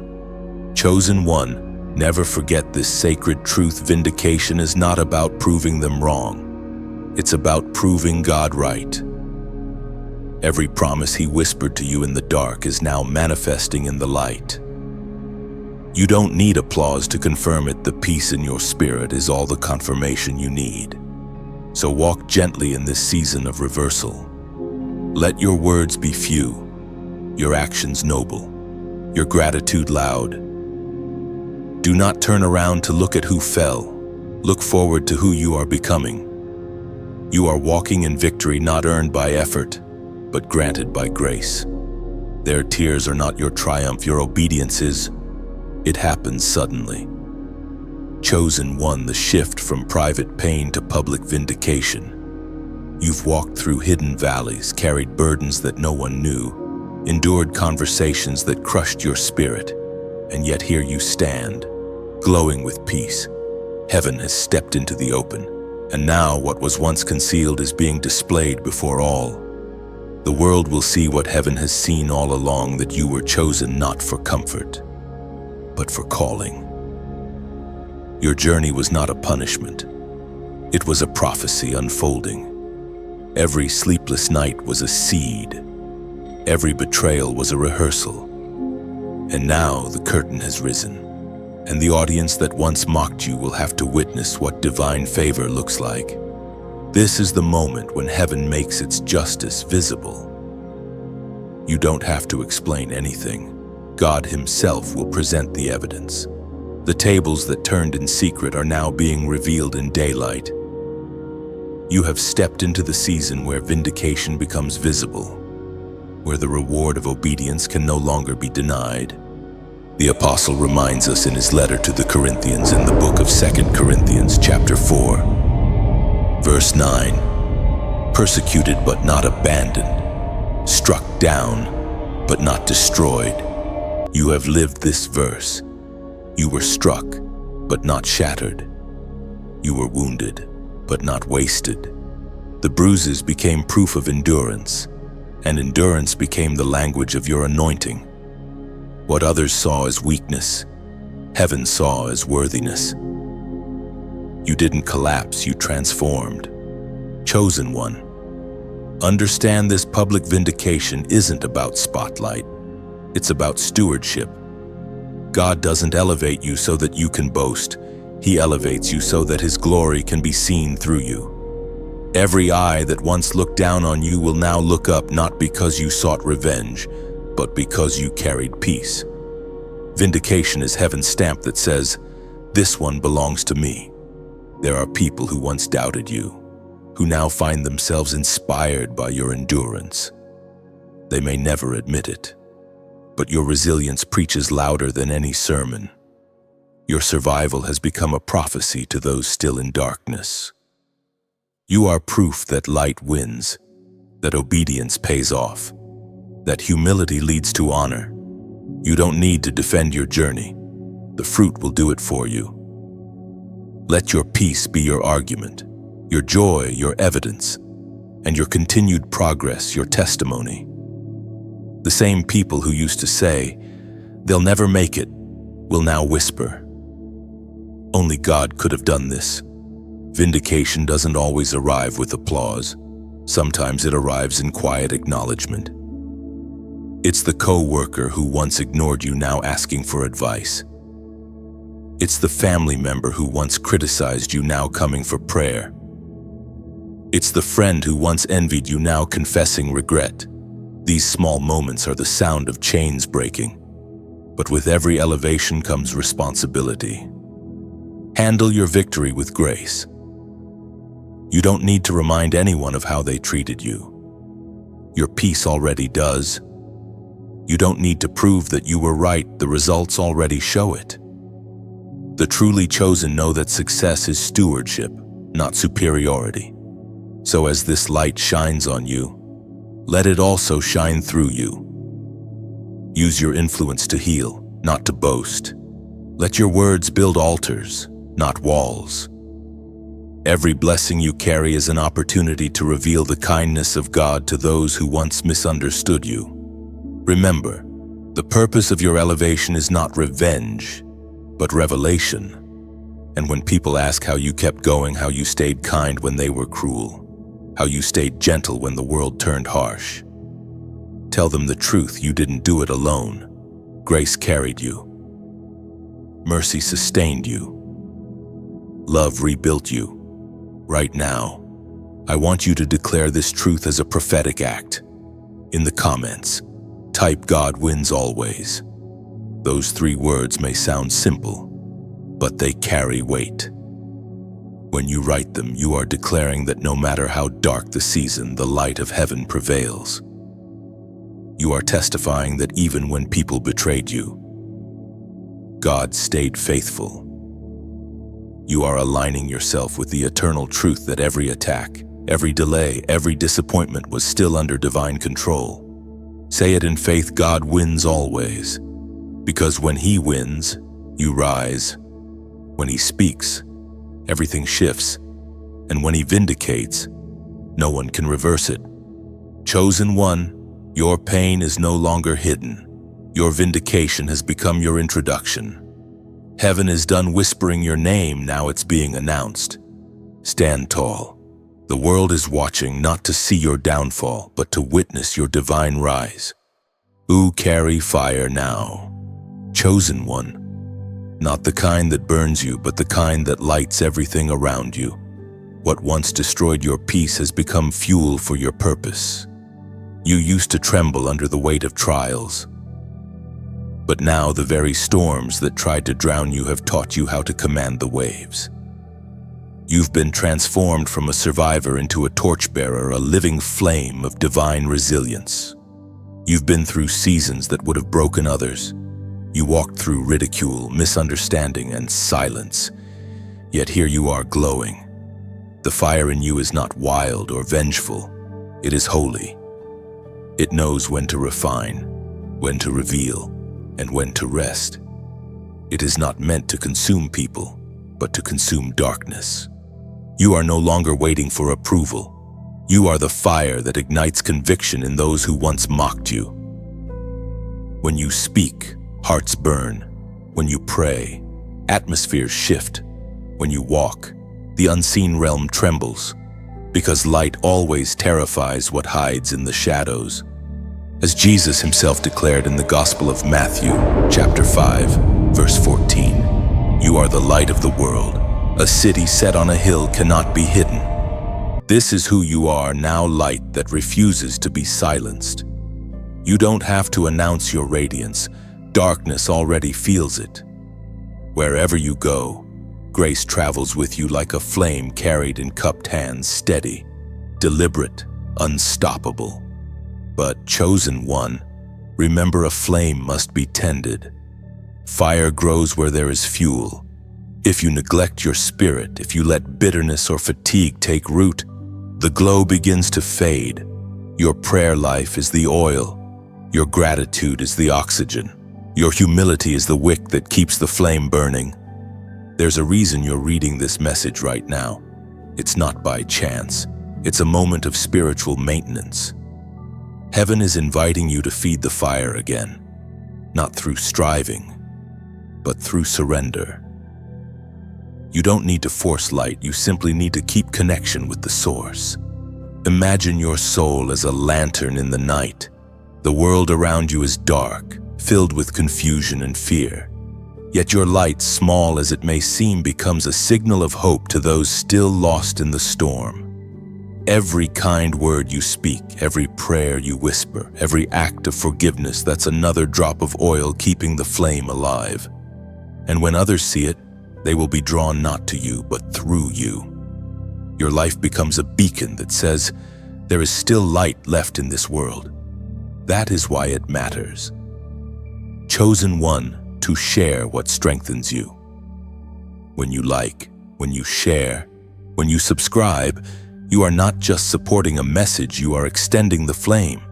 Chosen one, never forget this sacred truth. Vindication is not about proving them wrong. It's about proving God right. Every promise He whispered to you in the dark is now manifesting in the light. You don't need applause to confirm it. The peace in your spirit is all the confirmation you need. So walk gently in this season of reversal. Let your words be few, your actions noble, your gratitude loud. Do not turn around to look at who fell. Look forward to who you are becoming. You are walking in victory not earned by effort, but granted by grace. Their tears are not your triumph, your obedience is. It happens suddenly. Chosen one, the shift from private pain to public vindication. You've walked through hidden valleys, carried burdens that no one knew, endured conversations that crushed your spirit, and yet here you stand, glowing with peace. Heaven has stepped into the open, and now what was once concealed is being displayed before all. The world will see what heaven has seen all along, that you were chosen not for comfort, but for calling. Your journey was not a punishment. It was a prophecy unfolding. Every sleepless night was a seed. Every betrayal was a rehearsal. And now the curtain has risen, and the audience that once mocked you will have to witness what divine favor looks like. This is the moment when heaven makes its justice visible. You don't have to explain anything. God Himself will present the evidence. The tables that turned in secret are now being revealed in daylight. You have stepped into the season where vindication becomes visible, where the reward of obedience can no longer be denied. The apostle reminds us in his letter to the Corinthians in the book of 2 Corinthians chapter 4, verse 9, persecuted but not abandoned, struck down but not destroyed. You have lived this verse. You were struck, but not shattered. You were wounded, but not wasted. The bruises became proof of endurance, and endurance became the language of your anointing. What others saw as weakness, heaven saw as worthiness. You didn't collapse, you transformed. Chosen one. Understand this public vindication isn't about spotlight. It's about stewardship. God doesn't elevate you so that you can boast. He elevates you so that His glory can be seen through you. Every eye that once looked down on you will now look up, not because you sought revenge, but because you carried peace. Vindication is heaven's stamp that says, "This one belongs to me." There are people who once doubted you, who now find themselves inspired by your endurance. They may never admit it, but your resilience preaches louder than any sermon. Your survival has become a prophecy to those still in darkness. You are proof that light wins, that obedience pays off, that humility leads to honor. You don't need to defend your journey. The fruit will do it for you. Let your peace be your argument, your joy your evidence, and your continued progress your testimony. The same people who used to say, "They'll never make it," will now whisper, "Only God could have done this." Vindication doesn't always arrive with applause. Sometimes it arrives in quiet acknowledgement. It's the co-worker who once ignored you now asking for advice. It's the family member who once criticized you now coming for prayer. It's the friend who once envied you now confessing regret. These small moments are the sound of chains breaking. But with every elevation comes responsibility. Handle your victory with grace. You don't need to remind anyone of how they treated you. Your peace already does. You don't need to prove that you were right, the results already show it. The truly chosen know that success is stewardship, not superiority. So as this light shines on you, let it also shine through you. Use your influence to heal, not to boast. Let your words build altars, not walls. Every blessing you carry is an opportunity to reveal the kindness of God to those who once misunderstood you. Remember, the purpose of your elevation is not revenge, but revelation. And when people ask how you kept going, how you stayed kind when they were cruel, how you stayed gentle when the world turned harsh, tell them the truth: you didn't do it alone. Grace carried you. Mercy sustained you. Love rebuilt you. Right now, I want you to declare this truth as a prophetic act. In the comments, type "God wins always." Those 3 words may sound simple, but they carry weight. When you write them, you are declaring that no matter how dark the season, the light of heaven prevails. You are testifying that even when people betrayed you, God stayed faithful. You are aligning yourself with the eternal truth that every attack, every delay, every disappointment was still under divine control. Say it in faith: God wins always. Because when He wins, you rise. When He speaks, everything shifts. And when He vindicates, no one can reverse it. Chosen one, your pain is no longer hidden. Your vindication has become your introduction. Heaven is done whispering your name, now it's being announced. Stand tall. The world is watching not to see your downfall, but to witness your divine rise. Carry fire now. Chosen one. Not the kind that burns you, but the kind that lights everything around you. What once destroyed your peace has become fuel for your purpose. You used to tremble under the weight of trials. But now the very storms that tried to drown you have taught you how to command the waves. You've been transformed from a survivor into a torchbearer, a living flame of divine resilience. You've been through seasons that would have broken others. You walked through ridicule, misunderstanding, and silence. Yet here you are glowing. The fire in you is not wild or vengeful. It is holy. It knows when to refine, when to reveal, and when to rest. It is not meant to consume people, but to consume darkness. You are no longer waiting for approval. You are the fire that ignites conviction in those who once mocked you. When you speak, hearts burn. When you pray, atmospheres shift. When you walk, the unseen realm trembles, because light always terrifies what hides in the shadows. As Jesus Himself declared in the Gospel of Matthew, chapter 5, verse 14, "You are the light of the world. A city set on a hill cannot be hidden." This is who you are now, light that refuses to be silenced. You don't have to announce your radiance. Darkness already feels it. Wherever you go, grace travels with you like a flame carried in cupped hands, steady, deliberate, unstoppable. But chosen one, remember, a flame must be tended. Fire grows where there is fuel. If you neglect your spirit, if you let bitterness or fatigue take root, the glow begins to fade. Your prayer life is the oil. Your gratitude is the oxygen. Your humility is the wick that keeps the flame burning. There's a reason you're reading this message right now. It's not by chance. It's a moment of spiritual maintenance. Heaven is inviting you to feed the fire again, not through striving, but through surrender. You don't need to force light, you simply need to keep connection with the source. Imagine your soul as a lantern in the night. The world around you is dark, filled with confusion and fear. Yet your light, small as it may seem, becomes a signal of hope to those still lost in the storm. Every kind word you speak, every prayer you whisper, every act of forgiveness, that's another drop of oil keeping the flame alive. And when others see it, they will be drawn not to you, but through you. Your life becomes a beacon that says, there is still light left in this world. That is why it matters. Chosen one, to share what strengthens you. When you like, when you share, when you subscribe, you are not just supporting a message, you are extending the flame.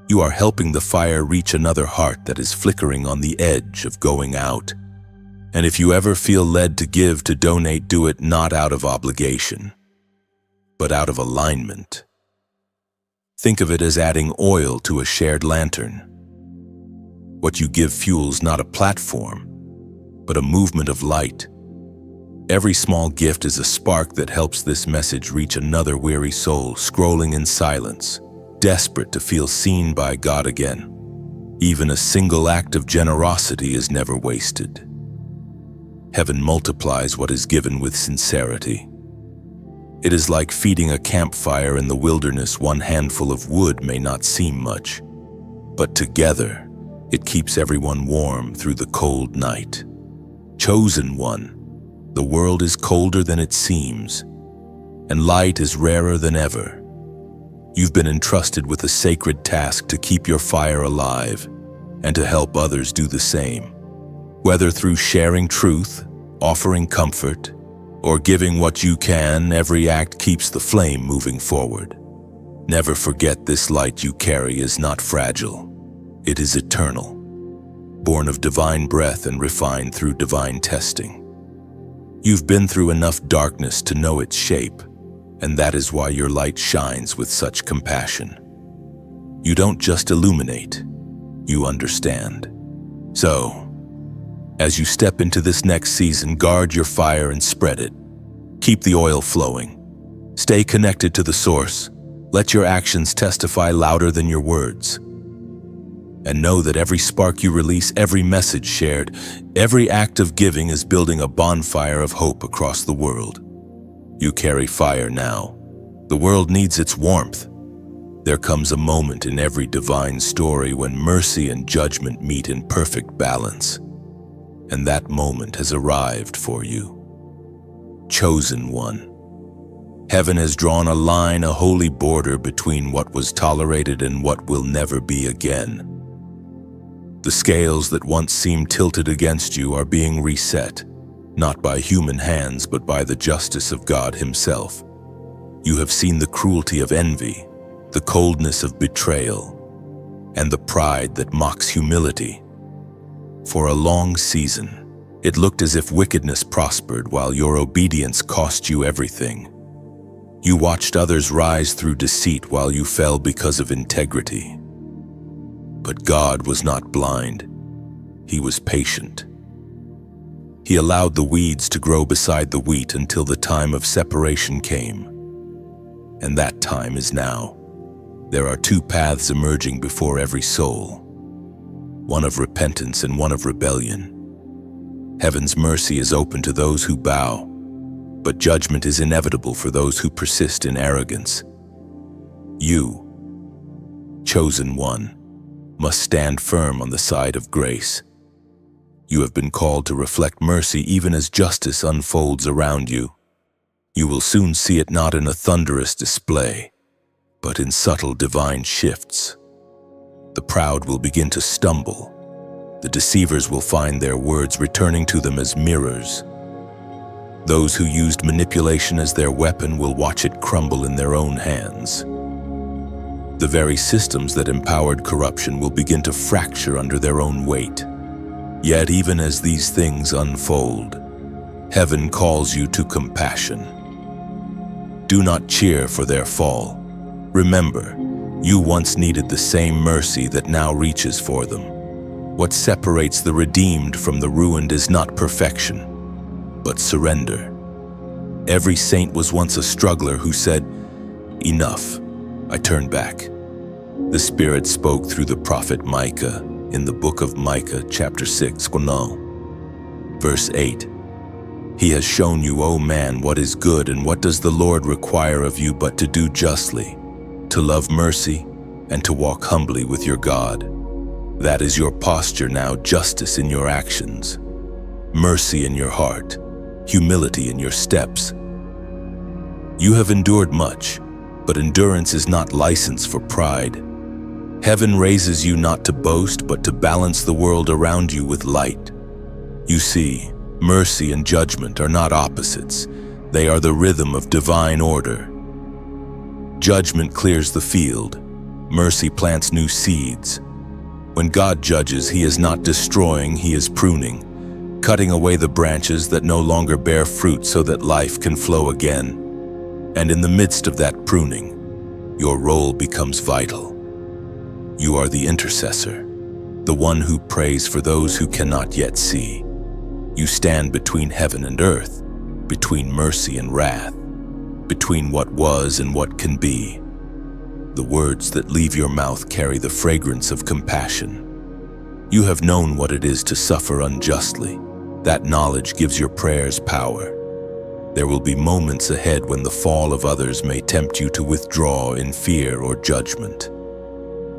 You are helping the fire reach another heart that is flickering on the edge of going out. And if you ever feel led to give, to donate, do it not out of obligation, but out of alignment. Think of it as adding oil to a shared lantern. What you give fuels not a platform, but a movement of light. Every small gift is a spark that helps this message reach another weary soul, scrolling in silence, desperate to feel seen by God again. Even a single act of generosity is never wasted. Heaven multiplies what is given with sincerity. It is like feeding a campfire in the wilderness. One handful of wood may not seem much, but together it keeps everyone warm through the cold night. Chosen one, the world is colder than it seems, and light is rarer than ever. You've been entrusted with a sacred task to keep your fire alive and to help others do the same. Whether through sharing truth, offering comfort, or giving what you can, every act keeps the flame moving forward. Never forget this light you carry is not fragile. It is eternal, born of divine breath and refined through divine testing. You've been through enough darkness to know its shape, and that is why your light shines with such compassion. You don't just illuminate, you understand. So, as you step into this next season, guard your fire and spread it. Keep the oil flowing. Stay connected to the source. Let your actions testify louder than your words. And know that every spark you release, every message shared, every act of giving is building a bonfire of hope across the world. You carry fire now. The world needs its warmth. There comes a moment in every divine story when mercy and judgment meet in perfect balance. And that moment has arrived for you. Chosen one. Heaven has drawn a line, a holy border between what was tolerated and what will never be again. The scales that once seemed tilted against you are being reset, not by human hands but by the justice of God Himself. You have seen the cruelty of envy, the coldness of betrayal, and the pride that mocks humility. For a long season, it looked as if wickedness prospered while your obedience cost you everything. You watched others rise through deceit while you fell because of integrity. But God was not blind. He was patient. He allowed the weeds to grow beside the wheat until the time of separation came. And that time is now. There are two paths emerging before every soul, one of repentance and one of rebellion. Heaven's mercy is open to those who bow, but judgment is inevitable for those who persist in arrogance. You, chosen one, must stand firm on the side of grace. You have been called to reflect mercy even as justice unfolds around you. You will soon see it not in a thunderous display, but in subtle divine shifts. The proud will begin to stumble. The deceivers will find their words returning to them as mirrors. Those who used manipulation as their weapon will watch it crumble in their own hands. The very systems that empowered corruption will begin to fracture under their own weight. Yet even as these things unfold, heaven calls you to compassion. Do not cheer for their fall. Remember, you once needed the same mercy that now reaches for them. What separates the redeemed from the ruined is not perfection, but surrender. Every saint was once a struggler who said, "Enough, I turn back." The Spirit spoke through the prophet Micah in the book of Micah, chapter 6, verse 8. He has shown you, O man, what is good, and what does the Lord require of you but to do justly, to love mercy, and to walk humbly with your God. That is your posture now, justice in your actions, mercy in your heart, humility in your steps. You have endured much, but endurance is not license for pride. Heaven raises you not to boast, but to balance the world around you with light. You see, mercy and judgment are not opposites. They are the rhythm of divine order. Judgment clears the field. Mercy plants new seeds. When God judges, He is not destroying, He is pruning, cutting away the branches that no longer bear fruit so that life can flow again. And in the midst of that pruning, your role becomes vital. You are the intercessor, the one who prays for those who cannot yet see. You stand between heaven and earth, between mercy and wrath, between what was and what can be. The words that leave your mouth carry the fragrance of compassion. You have known what it is to suffer unjustly. That knowledge gives your prayers power. There will be moments ahead when the fall of others may tempt you to withdraw in fear or judgment.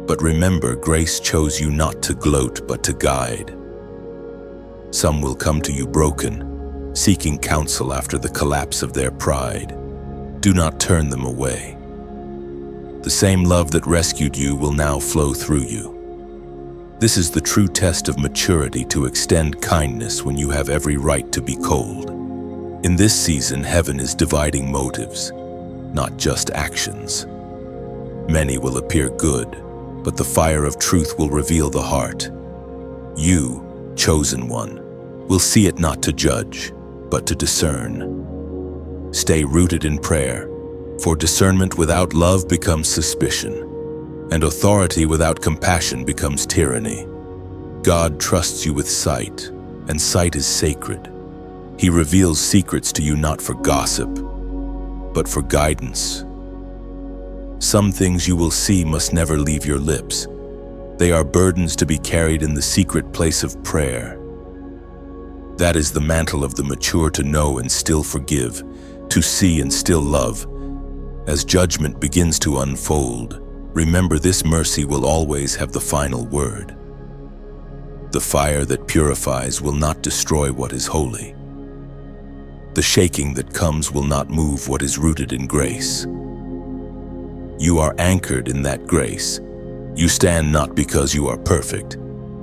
But remember, grace chose you not to gloat, but to guide. Some will come to you broken, seeking counsel after the collapse of their pride. Do not turn them away. The same love that rescued you will now flow through you. This is the true test of maturity, to extend kindness when you have every right to be cold. In this season, heaven is dividing motives, not just actions. Many will appear good, but the fire of truth will reveal the heart. You, chosen one, will see it not to judge, but to discern. Stay rooted in prayer, for discernment without love becomes suspicion, and authority without compassion becomes tyranny. God trusts you with sight, and sight is sacred. He reveals secrets to you not for gossip, but for guidance. Some things you will see must never leave your lips. They are burdens to be carried in the secret place of prayer. That is the mantle of the mature, to know and still forgive, to see and still love. As judgment begins to unfold, remember this: mercy will always have the final word. The fire that purifies will not destroy what is holy. The shaking that comes will not move what is rooted in grace. You are anchored in that grace. You stand not because you are perfect,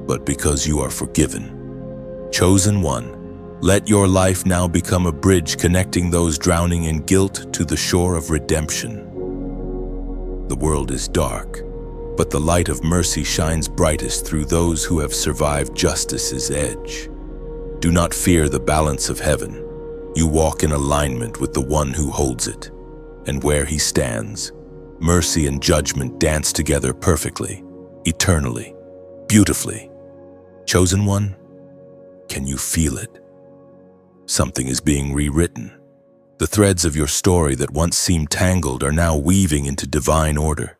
but because you are forgiven. Chosen one, let your life now become a bridge connecting those drowning in guilt to the shore of redemption. The world is dark, but the light of mercy shines brightest through those who have survived justice's edge. Do not fear the balance of heaven. You walk in alignment with the one who holds it, and where he stands, mercy and judgment dance together perfectly, eternally, beautifully. Chosen one, can you feel it? Something is being rewritten. The threads of your story that once seemed tangled are now weaving into divine order.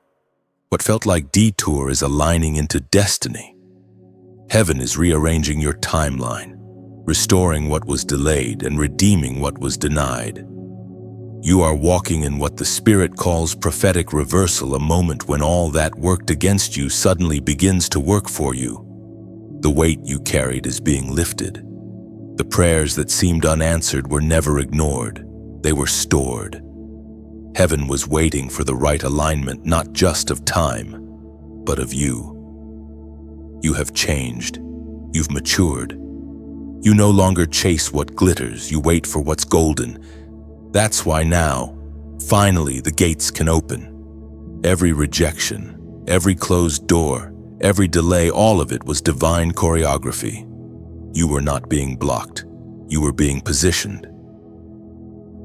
What felt like detour is aligning into destiny. Heaven is rearranging your timeline, restoring what was delayed and redeeming what was denied. You are walking in what the Spirit calls prophetic reversal, a moment when all that worked against you suddenly begins to work for you. The weight you carried is being lifted. The prayers that seemed unanswered were never ignored. They were stored. Heaven was waiting for the right alignment, not just of time, but of you. You have changed. You've matured. You no longer chase what glitters. You wait for what's golden. That's why now, finally, the gates can open. Every rejection, every closed door, every delay, all of it was divine choreography. You were not being blocked. You were being positioned.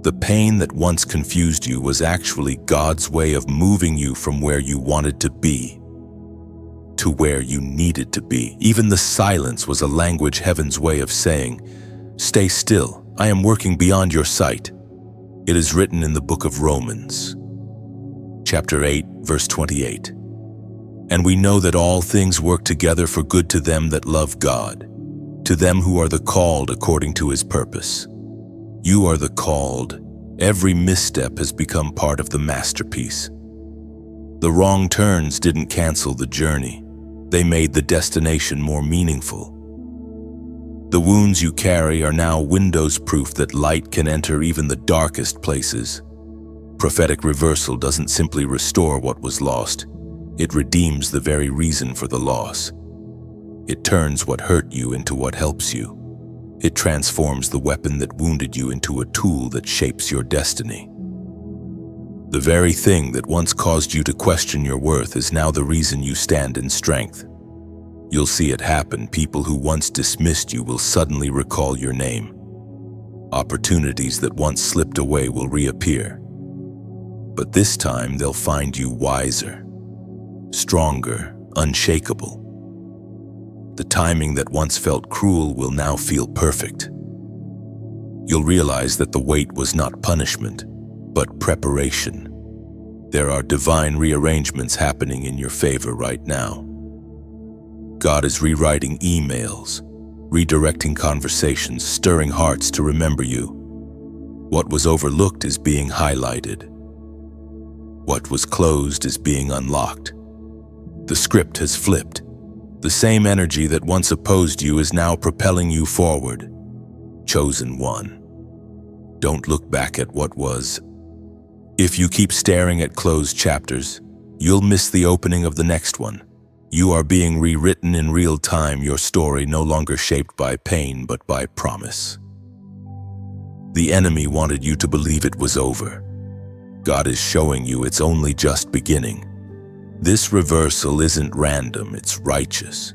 The pain that once confused you was actually God's way of moving you from where you wanted to be to where you needed to be. Even the silence was a language, heaven's way of saying, "Stay still, I am working beyond your sight." It is written in the book of Romans, chapter 8, verse 28. And we know that all things work together for good to them that love God, to them who are the called according to his purpose. You are the called. Every misstep has become part of the masterpiece. The wrong turns didn't cancel the journey. They made the destination more meaningful. The wounds you carry are now windows proof that light can enter even the darkest places. Prophetic reversal doesn't simply restore what was lost. It redeems the very reason for the loss. It turns what hurt you into what helps you. It transforms the weapon that wounded you into a tool that shapes your destiny. The very thing that once caused you to question your worth is now the reason you stand in strength. You'll see it happen. People who once dismissed you will suddenly recall your name. Opportunities that once slipped away will reappear. But this time they'll find you wiser, stronger, unshakable. The timing that once felt cruel will now feel perfect. You'll realize that the wait was not punishment, but preparation. There are divine rearrangements happening in your favor right now. God is rewriting emails, redirecting conversations, stirring hearts to remember you. What was overlooked is being highlighted. What was closed is being unlocked. The script has flipped. The same energy that once opposed you is now propelling you forward. Chosen one. Don't look back at what was. If you keep staring at closed chapters, you'll miss the opening of the next one. You are being rewritten in real time, your story no longer shaped by pain but by promise. The enemy wanted you to believe it was over. God is showing you it's only just beginning. This reversal isn't random, it's righteous.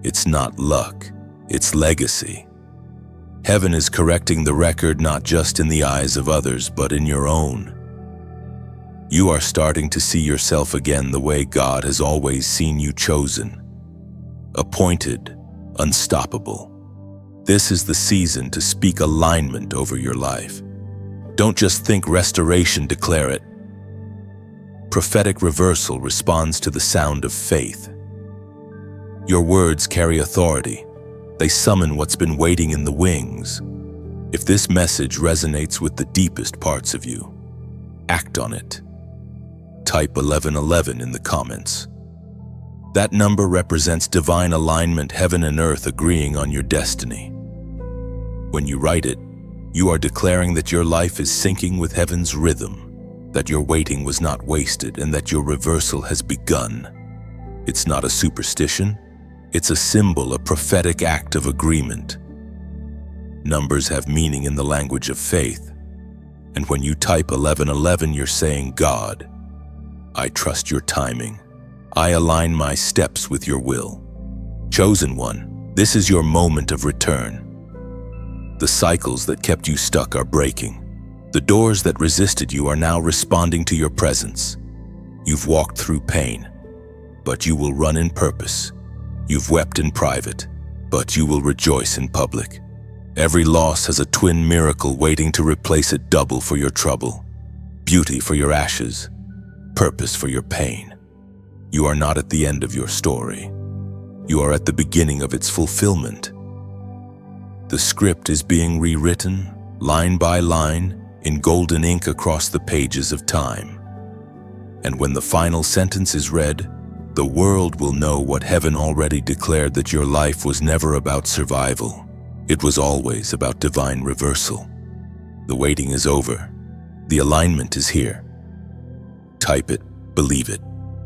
It's not luck, it's legacy. Heaven is correcting the record not just in the eyes of others, but in your own. You are starting to see yourself again the way God has always seen you: chosen, appointed, unstoppable. This is the season to speak alignment over your life. Don't just think restoration, declare it. Prophetic reversal responds to the sound of faith. Your words carry authority. They summon what's been waiting in the wings. If this message resonates with the deepest parts of you, act on it. Type 1111 in the comments. That number represents divine alignment, heaven and earth agreeing on your destiny. When you write it, you are declaring that your life is syncing with heaven's rhythm, that your waiting was not wasted, and that your reversal has begun. It's not a superstition. It's a symbol, a prophetic act of agreement. Numbers have meaning in the language of faith. And when you type 1111, you're saying, God, I trust your timing. I align my steps with your will. Chosen one, this is your moment of return. The cycles that kept you stuck are breaking. The doors that resisted you are now responding to your presence. You've walked through pain, but you will run in purpose. You've wept in private, but you will rejoice in public. Every loss has a twin miracle waiting to replace it, double for your trouble, beauty for your ashes, purpose for your pain. You are not at the end of your story. You are at the beginning of its fulfillment. The script is being rewritten, line by line, in golden ink across the pages of time. And when the final sentence is read, the world will know what heaven already declared, that your life was never about survival. It was always about divine reversal. The waiting is over. The alignment is here. Type it, believe it.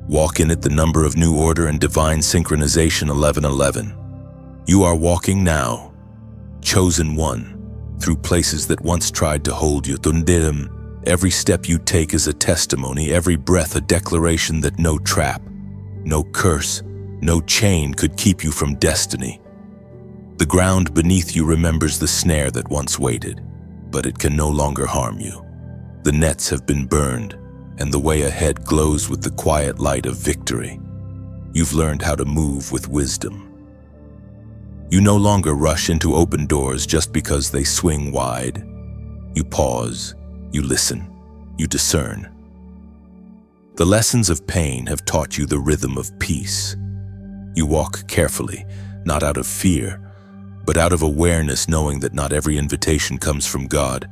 Walk in it, the number of new order and divine synchronization, 1111. You are walking now, chosen one, through places that once tried to hold you. Tundirim. Every step you take is a testimony, every breath a declaration that no trap, no curse, no chain could keep you from destiny. The ground beneath you remembers the snare that once waited, but it can no longer harm you. The nets have been burned, and the way ahead glows with the quiet light of victory. You've learned how to move with wisdom. You no longer rush into open doors just because they swing wide. You pause, you listen, you discern. The lessons of pain have taught you the rhythm of peace. You walk carefully, not out of fear, but out of awareness, knowing that not every invitation comes from God,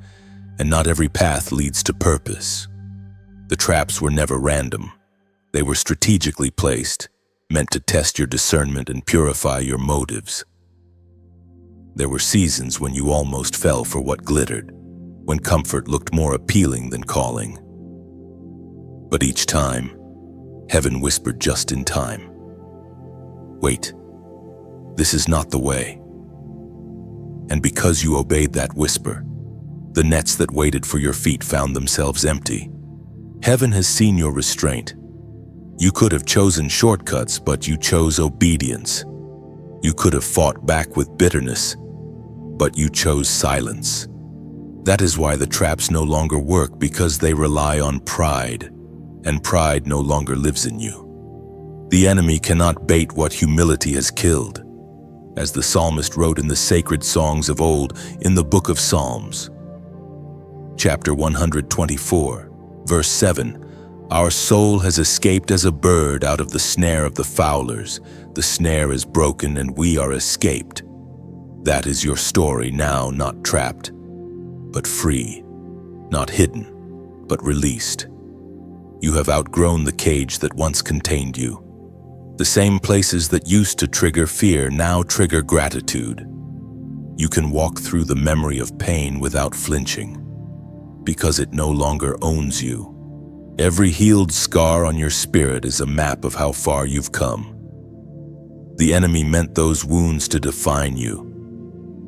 and not every path leads to purpose. The traps were never random. They were strategically placed, meant to test your discernment and purify your motives. There were seasons when you almost fell for what glittered, when comfort looked more appealing than calling. But each time, heaven whispered just in time, wait, this is not the way. And because you obeyed that whisper, the nets that waited for your feet found themselves empty. Heaven has seen your restraint. You could have chosen shortcuts, but you chose obedience. You could have fought back with bitterness, but you chose silence. That is why the traps no longer work, because they rely on pride, and pride no longer lives in you. The enemy cannot bait what humility has killed. As the psalmist wrote in the sacred songs of old, in the book of Psalms, chapter 124, verse 7, our soul has escaped as a bird out of the snare of the fowlers. The snare is broken and we are escaped. That is your story now, not trapped, but free, not hidden, but released. You have outgrown the cage that once contained you. The same places that used to trigger fear now trigger gratitude. You can walk through the memory of pain without flinching, because it no longer owns you. Every healed scar on your spirit is a map of how far you've come. The enemy meant those wounds to define you,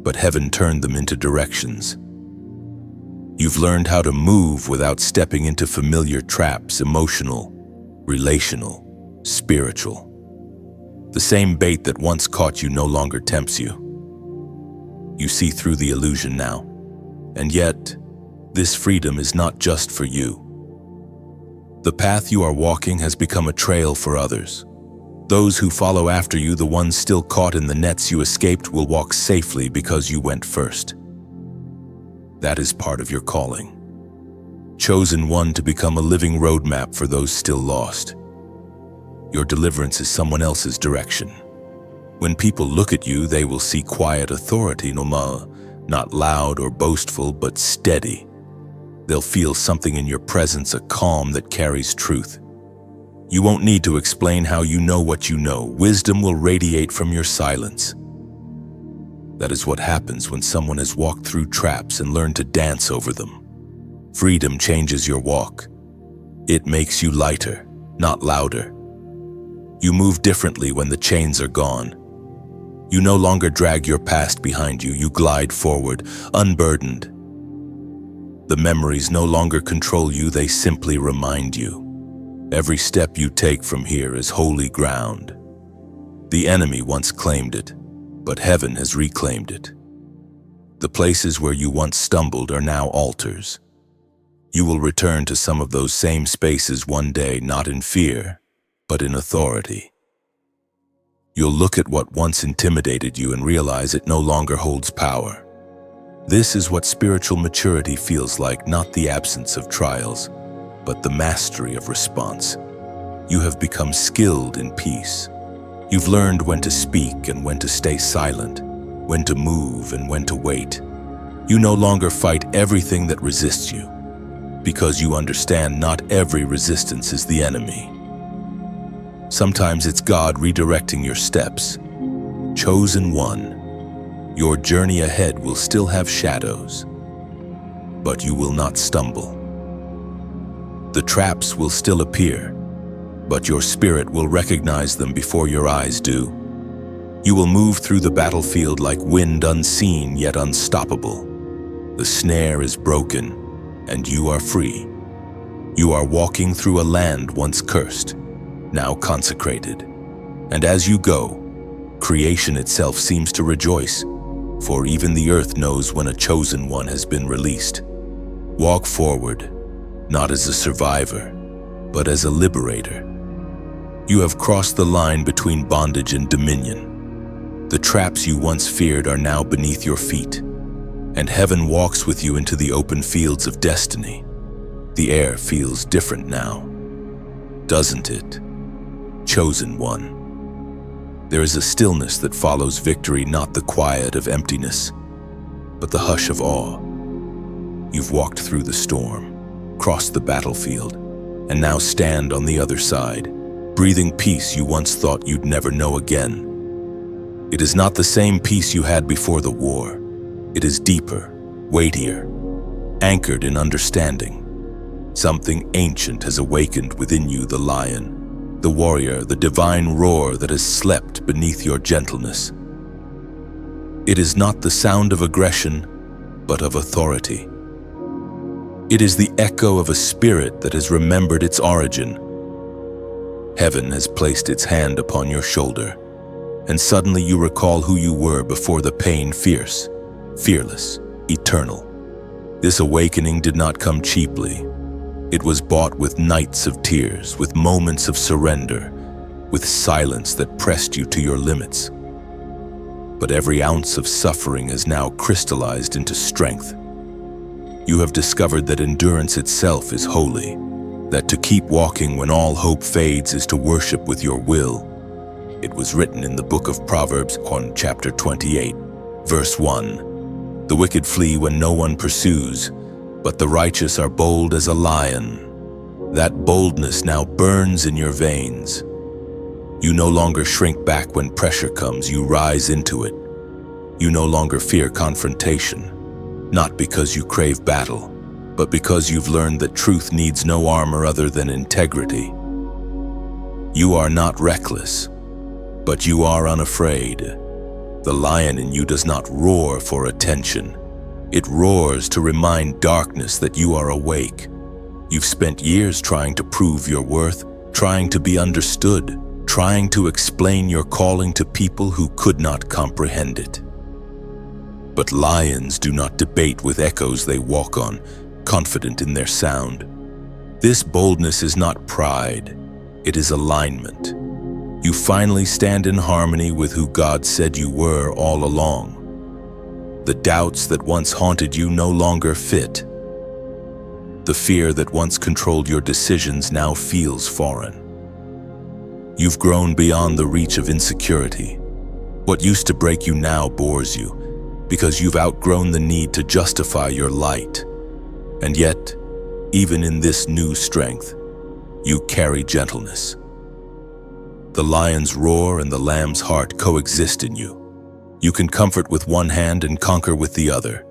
but heaven turned them into directions. You've learned how to move without stepping into familiar traps, emotional, relational, spiritual. The same bait that once caught you no longer tempts you. You see through the illusion now, and yet, this freedom is not just for you. The path you are walking has become a trail for others. Those who follow after you, the ones still caught in the nets you escaped, will walk safely because you went first. That is part of your calling. Chosen one to become a living roadmap for those still lost. Your deliverance is someone else's direction. When people look at you, they will see quiet authority, not loud or boastful, but steady. They'll feel something in your presence, a calm that carries truth. You won't need to explain how you know what you know. Wisdom will radiate from your silence. That is what happens when someone has walked through traps and learned to dance over them. Freedom changes your walk. It makes you lighter, not louder. You move differently when the chains are gone. You no longer drag your past behind you. You glide forward, unburdened. The memories no longer control you, they simply remind you. Every step you take from here is holy ground. The enemy once claimed it, but heaven has reclaimed it. The places where you once stumbled are now altars. You will return to some of those same spaces one day, not in fear, but in authority. You'll look at what once intimidated you and realize it no longer holds power. This is what spiritual maturity feels like, not the absence of trials, but the mastery of response. You have become skilled in peace. You've learned when to speak and when to stay silent, when to move and when to wait. You no longer fight everything that resists you, because you understand not every resistance is the enemy. Sometimes it's God redirecting your steps. Chosen one, your journey ahead will still have shadows, but you will not stumble. The traps will still appear, but your spirit will recognize them before your eyes do. You will move through the battlefield like wind, unseen yet unstoppable. The snare is broken, and you are free. You are walking through a land once cursed, now consecrated. And as you go, creation itself seems to rejoice, for even the earth knows when a chosen one has been released. Walk forward, not as a survivor, but as a liberator. You have crossed the line between bondage and dominion. The traps you once feared are now beneath your feet, and heaven walks with you into the open fields of destiny. The air feels different now, doesn't it? Chosen one. There is a stillness that follows victory, not the quiet of emptiness, but the hush of awe. You've walked through the storm, crossed the battlefield, and now stand on the other side, breathing peace you once thought you'd never know again. It is not the same peace you had before the war. It is deeper, weightier, anchored in understanding. Something ancient has awakened within you, the lion, the warrior, the divine roar that has slept beneath your gentleness. It is not the sound of aggression, but of authority. It is the echo of a spirit that has remembered its origin. Heaven has placed its hand upon your shoulder, and suddenly you recall who you were before the pain, fierce, fearless, eternal. This awakening did not come cheaply. It was bought with nights of tears, with moments of surrender, with silence that pressed you to your limits. But every ounce of suffering is now crystallized into strength. You have discovered that endurance itself is holy, that to keep walking when all hope fades is to worship with your will. It was written in the book of Proverbs, chapter 28, verse 1. The wicked flee when no one pursues, but the righteous are bold as a lion. That boldness now burns in your veins. You no longer shrink back when pressure comes, you rise into it. You no longer fear confrontation, not because you crave battle, but because you've learned that truth needs no armor other than integrity. You are not reckless, but you are unafraid. The lion in you does not roar for attention. It roars to remind darkness that you are awake. You've spent years trying to prove your worth, trying to be understood, trying to explain your calling to people who could not comprehend it. But lions do not debate with echoes they walk on, confident in their sound. This boldness is not pride, it is alignment. You finally stand in harmony with who God said you were all along. The doubts that once haunted you no longer fit. The fear that once controlled your decisions now feels foreign. You've grown beyond the reach of insecurity. What used to break you now bores you, because you've outgrown the need to justify your light. And yet, even in this new strength, you carry gentleness. The lion's roar and the lamb's heart coexist in you. You can comfort with one hand and conquer with the other.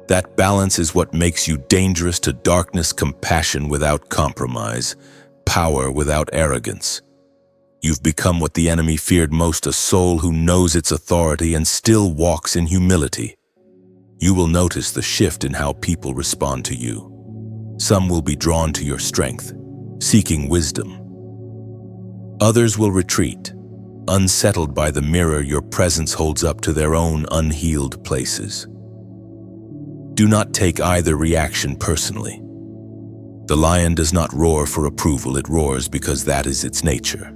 That balance is what makes you dangerous to darkness, compassion without compromise, power without arrogance. You've become what the enemy feared most, a soul who knows its authority and still walks in humility. You will notice the shift in how people respond to you. Some will be drawn to your strength, seeking wisdom. Others will retreat, unsettled by the mirror your presence holds up to their own unhealed places. Do not take either reaction personally. The lion does not roar for approval, it roars because that is its nature.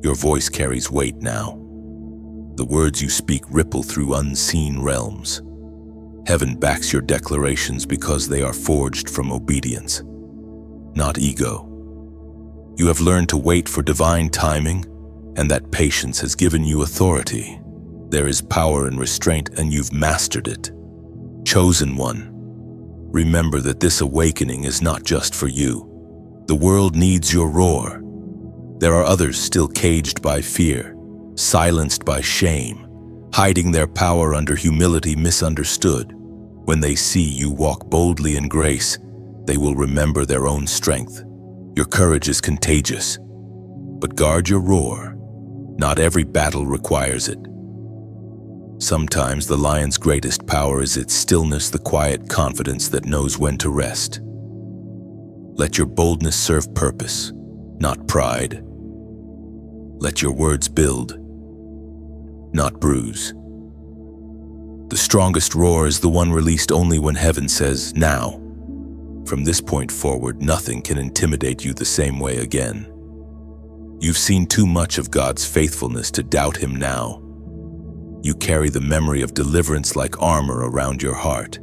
Your voice carries weight now. The words you speak ripple through unseen realms. Heaven backs your declarations because they are forged from obedience, not ego. You have learned to wait for divine timing, and that patience has given you authority. There is power in restraint, and you've mastered it. Chosen one, remember that this awakening is not just for you. The world needs your roar. There are others still caged by fear, silenced by shame, hiding their power under humility misunderstood. When they see you walk boldly in grace, they will remember their own strength. Your courage is contagious, but guard your roar. Not every battle requires it. Sometimes the lion's greatest power is its stillness, the quiet confidence that knows when to rest. Let your boldness serve purpose, not pride. Let your words build, not bruise. The strongest roar is the one released only when heaven says, now. From this point forward, nothing can intimidate you the same way again. You've seen too much of God's faithfulness to doubt Him now. You carry the memory of deliverance like armor around your heart.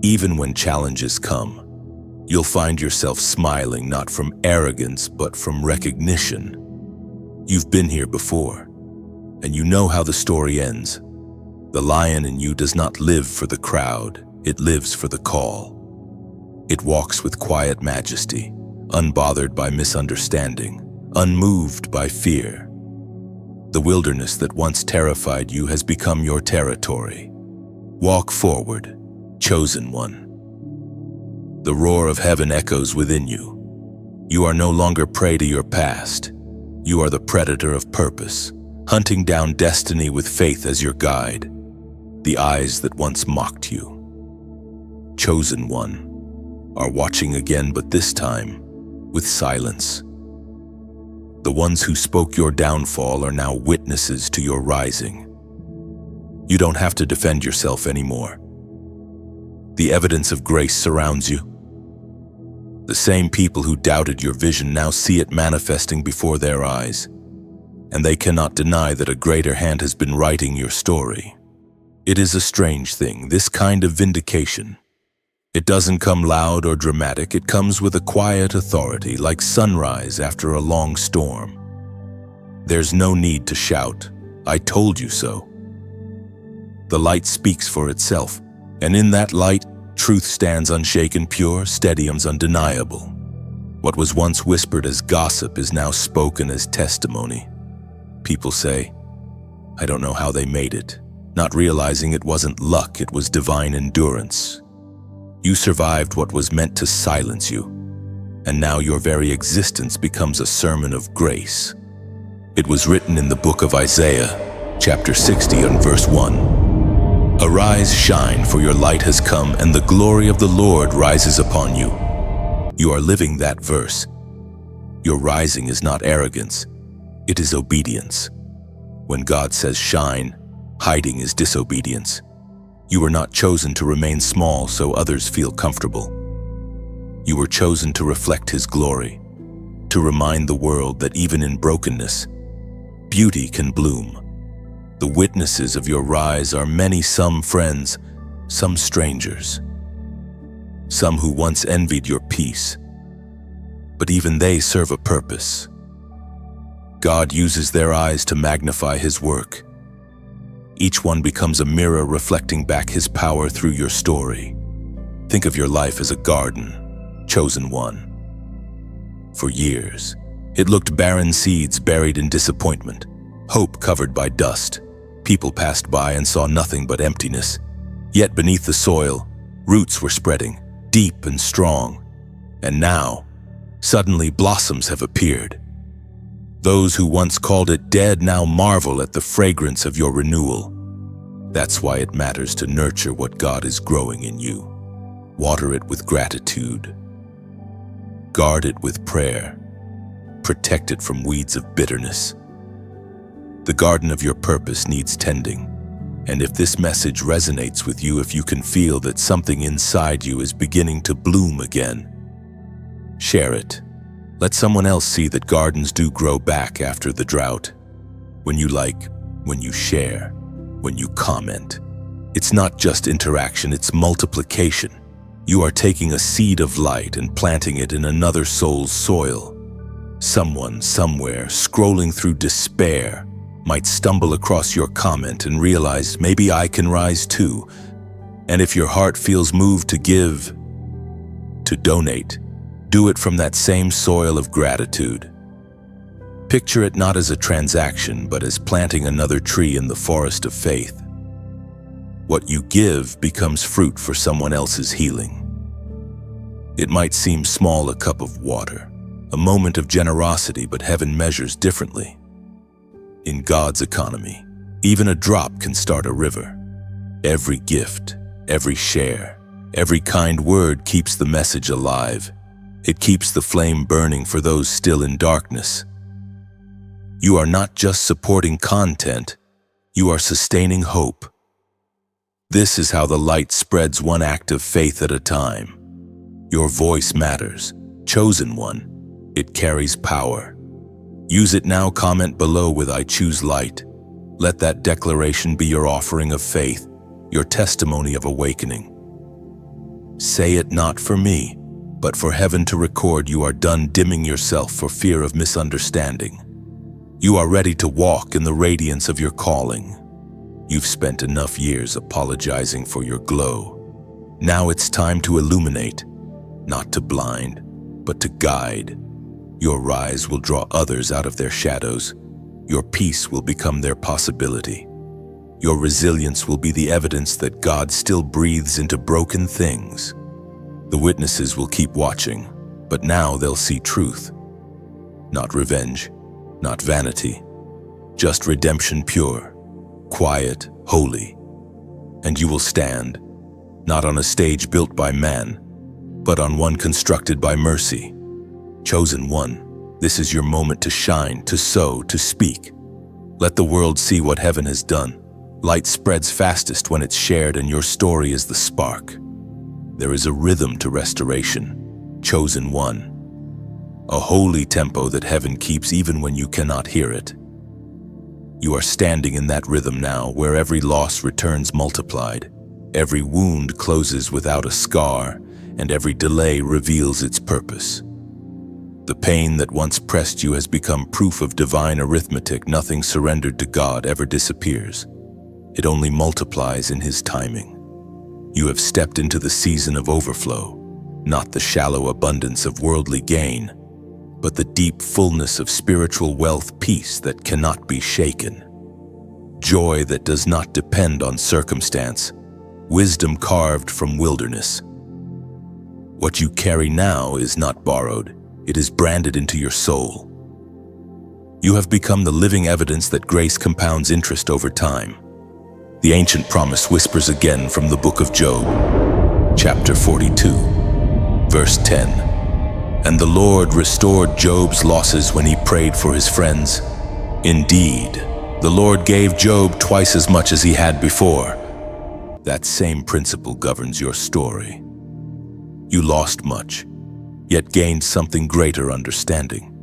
Even when challenges come, you'll find yourself smiling not from arrogance but from recognition. You've been here before, and you know how the story ends. The lion in you does not live for the crowd, it lives for the call. It walks with quiet majesty, unbothered by misunderstanding, unmoved by fear. The wilderness that once terrified you has become your territory. Walk forward, chosen one. The roar of heaven echoes within you. You are no longer prey to your past. You are the predator of purpose, hunting down destiny with faith as your guide. The eyes that once mocked you, chosen one, are watching again, but this time with silence. The ones who spoke your downfall are now witnesses to your rising. You don't have to defend yourself anymore. The evidence of grace surrounds you. The same people who doubted your vision now see it manifesting before their eyes, and they cannot deny that a greater hand has been writing your story. It is a strange thing, this kind of vindication. It doesn't come loud or dramatic, it comes with a quiet authority, like sunrise after a long storm. There's no need to shout, "I told you so." The light speaks for itself, and in that light, truth stands unshaken, pure, steady, undeniable. What was once whispered as gossip is now spoken as testimony. People say, "I don't know how they made it," not realizing it wasn't luck, it was divine endurance. You survived what was meant to silence you, and now your very existence becomes a sermon of grace. It was written in the book of Isaiah, chapter 60 and verse 1. Arise, shine, for your light has come, and the glory of the Lord rises upon you. You are living that verse. Your rising is not arrogance, it is obedience. When God says shine, hiding is disobedience. You were not chosen to remain small so others feel comfortable. You were chosen to reflect His glory, to remind the world that even in brokenness, beauty can bloom. The witnesses of your rise are many, some friends, some strangers, some who once envied your peace, but even they serve a purpose. God uses their eyes to magnify His work. Each one becomes a mirror reflecting back His power through your story. Think of your life as a garden, chosen one. For years, it looked barren, seeds buried in disappointment, hope covered by dust. People passed by and saw nothing but emptiness. Yet beneath the soil, roots were spreading, deep and strong. And now, suddenly blossoms have appeared. Those who once called it dead now marvel at the fragrance of your renewal. That's why it matters to nurture what God is growing in you. Water it with gratitude. Guard it with prayer. Protect it from weeds of bitterness. The garden of your purpose needs tending. And if this message resonates with you, if you can feel that something inside you is beginning to bloom again, share it. Let someone else see that gardens do grow back after the drought. When you like, when you share, when you comment. It's not just interaction, it's multiplication. You are taking a seed of light and planting it in another soul's soil. Someone, somewhere, scrolling through despair, might stumble across your comment and realize, maybe I can rise too. And if your heart feels moved to give, to donate, do it from that same soil of gratitude. Picture it not as a transaction, but as planting another tree in the forest of faith. What you give becomes fruit for someone else's healing. It might seem small, a cup of water, a moment of generosity, but heaven measures differently. In God's economy, even a drop can start a river. Every gift, every share, every kind word keeps the message alive. It keeps the flame burning for those still in darkness. You are not just supporting content, you are sustaining hope. This is how the light spreads, one act of faith at a time. Your voice matters, chosen one. It carries power. Use it now. Comment below with I choose light. Let that declaration be your offering of faith, your testimony of awakening. Say it not for me, but for heaven to record. You are done dimming yourself for fear of misunderstanding. You are ready to walk in the radiance of your calling. You've spent enough years apologizing for your glow. Now it's time to illuminate, not to blind, but to guide. Your rise will draw others out of their shadows. Your peace will become their possibility. Your resilience will be the evidence that God still breathes into broken things. The witnesses will keep watching, but now they'll see truth. Not revenge, not vanity, just redemption pure, quiet, holy. And you will stand, not on a stage built by man, but on one constructed by mercy. Chosen one, this is your moment to shine, to sow, to speak. Let the world see what heaven has done. Light spreads fastest when it's shared, and your story is the spark. There is a rhythm to restoration. Chosen one. A holy tempo that heaven keeps even when you cannot hear it. You are standing in that rhythm now, where every loss returns multiplied. Every wound closes without a scar, and every delay reveals its purpose. The pain that once pressed you has become proof of divine arithmetic. Nothing surrendered to God ever disappears. It only multiplies in His timing. You have stepped into the season of overflow, not the shallow abundance of worldly gain, but the deep fullness of spiritual wealth, peace that cannot be shaken, joy that does not depend on circumstance, wisdom carved from wilderness, What you carry now is not borrowed, it is branded into your soul. You have become the living evidence that grace compounds interest over time. The ancient promise whispers again from the book of Job, chapter 42, verse 10. And the Lord restored Job's losses when he prayed for his friends. Indeed, the Lord gave Job twice as much as he had before. That same principle governs your story. You lost much, yet gained something greater understanding.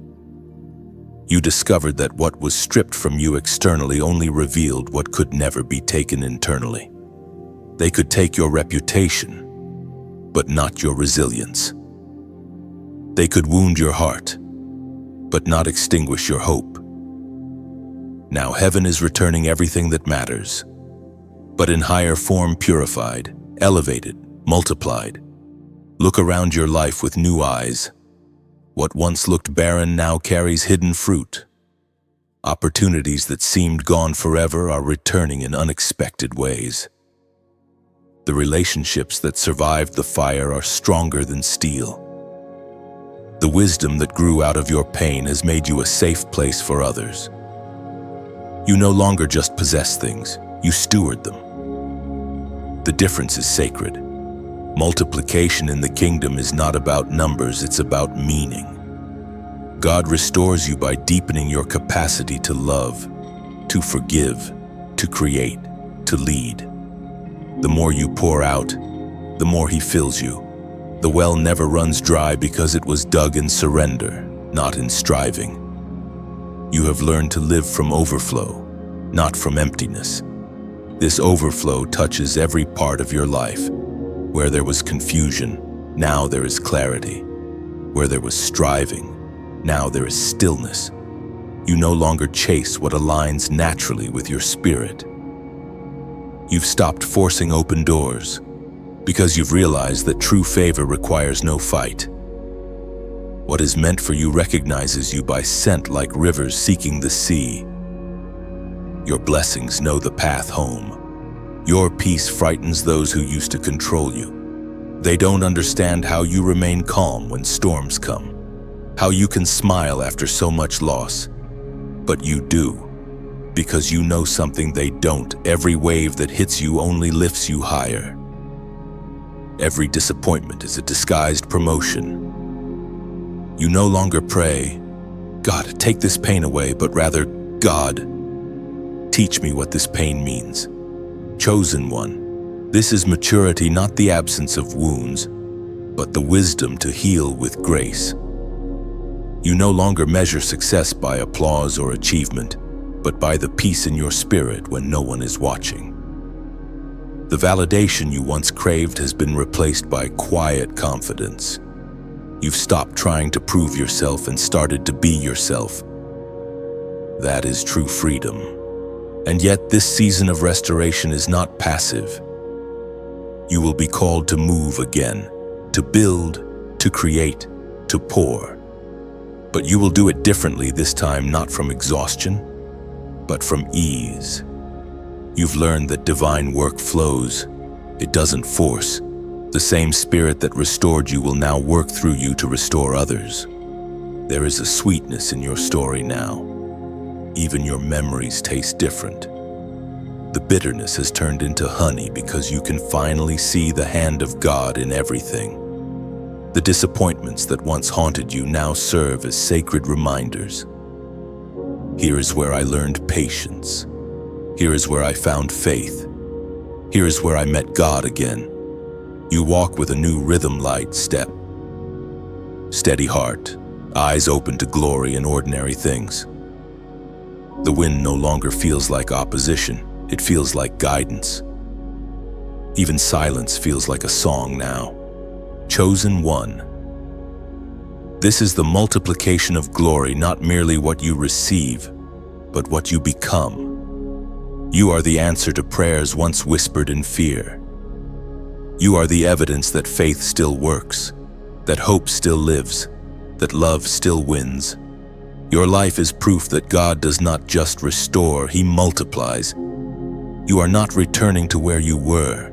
You discovered that what was stripped from you externally only revealed what could never be taken internally. They could take your reputation, but not your resilience. They could wound your heart, but not extinguish your hope. Now heaven is returning everything that matters, but in higher form, purified, elevated, multiplied. Look around your life with new eyes. What once looked barren now carries hidden fruit. Opportunities that seemed gone forever are returning in unexpected ways. The relationships that survived the fire are stronger than steel. The wisdom that grew out of your pain has made you a safe place for others. You no longer just possess things, you steward them. The difference is sacred. Multiplication in the kingdom is not about numbers, it's about meaning. God restores you by deepening your capacity to love, to forgive, to create, to lead. The more you pour out, the more He fills you. The well never runs dry because it was dug in surrender, not in striving. You have learned to live from overflow, not from emptiness. This overflow touches every part of your life. Where there was confusion, now there is clarity. Where there was striving, now there is stillness. You no longer chase what aligns naturally with your spirit. You've stopped forcing open doors because you've realized that true favor requires no fight. What is meant for you recognizes you by scent like rivers seeking the sea. Your blessings know the path home. Your peace frightens those who used to control you. They don't understand how you remain calm when storms come, how you can smile after so much loss. But you do, because you know something they don't. Every wave that hits you only lifts you higher. Every disappointment is a disguised promotion. You no longer pray, "God, take this pain away," but rather, "God, teach me what this pain means." Chosen one, this is maturity, not the absence of wounds, but the wisdom to heal with grace. You no longer measure success by applause or achievement, but by the peace in your spirit when no one is watching. The validation you once craved has been replaced by quiet confidence. You've stopped trying to prove yourself and started to be yourself. That is true freedom. And yet this season of restoration is not passive. You will be called to move again, to build, to create, to pour. But you will do it differently this time, not from exhaustion, but from ease. You've learned that divine work flows. It doesn't force. The same spirit that restored you will now work through you to restore others. There is a sweetness in your story now. Even your memories taste different. The bitterness has turned into honey because you can finally see the hand of God in everything. The disappointments that once haunted you now serve as sacred reminders. Here is where I learned patience. Here is where I found faith. Here is where I met God again. You walk with a new rhythm, light step. Steady heart, eyes open to glory in ordinary things. The wind no longer feels like opposition, it feels like guidance. Even silence feels like a song now. Chosen one. This is the multiplication of glory, not merely what you receive, but what you become. You are the answer to prayers once whispered in fear. You are the evidence that faith still works, that hope still lives, that love still wins. Your life is proof that God does not just restore, He multiplies. You are not returning to where you were.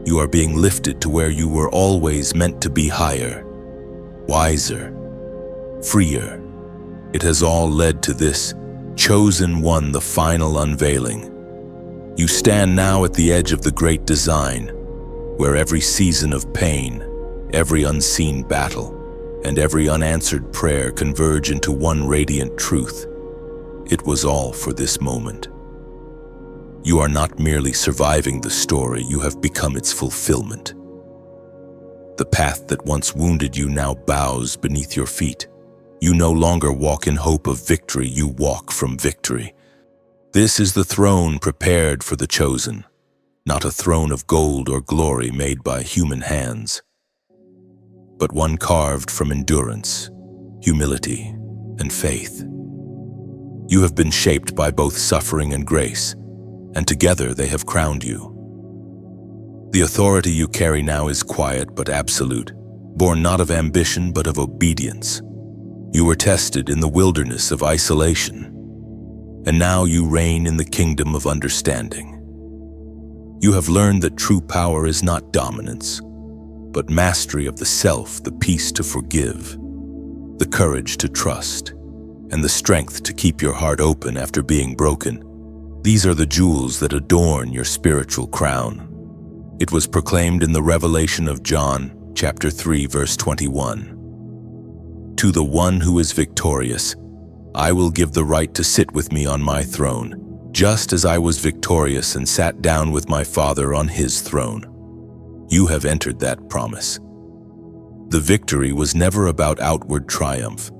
You are being lifted to where you were always meant to be, higher, wiser, freer. It has all led to this chosen one, the final unveiling. You stand now at the edge of the great design, where every season of pain, every unseen battle, and every unanswered prayer converge into one radiant truth. It was all for this moment. You are not merely surviving the story, you have become its fulfillment. The path that once wounded you now bows beneath your feet. You no longer walk in hope of victory, you walk from victory. This is the throne prepared for the chosen, not a throne of gold or glory made by human hands, but one carved from endurance, humility, and faith. You have been shaped by both suffering and grace, and together they have crowned you. The authority you carry now is quiet but absolute, born not of ambition but of obedience. You were tested in the wilderness of isolation, and now you reign in the kingdom of understanding. You have learned that true power is not dominance, but mastery of the self, the peace to forgive, the courage to trust, and the strength to keep your heart open after being broken. These are the jewels that adorn your spiritual crown. It was proclaimed in the Revelation of John, chapter 3, verse 21. To the one who is victorious, I will give the right to sit with me on my throne, just as I was victorious and sat down with my Father on his throne. You have entered that promise. The victory was never about outward triumph.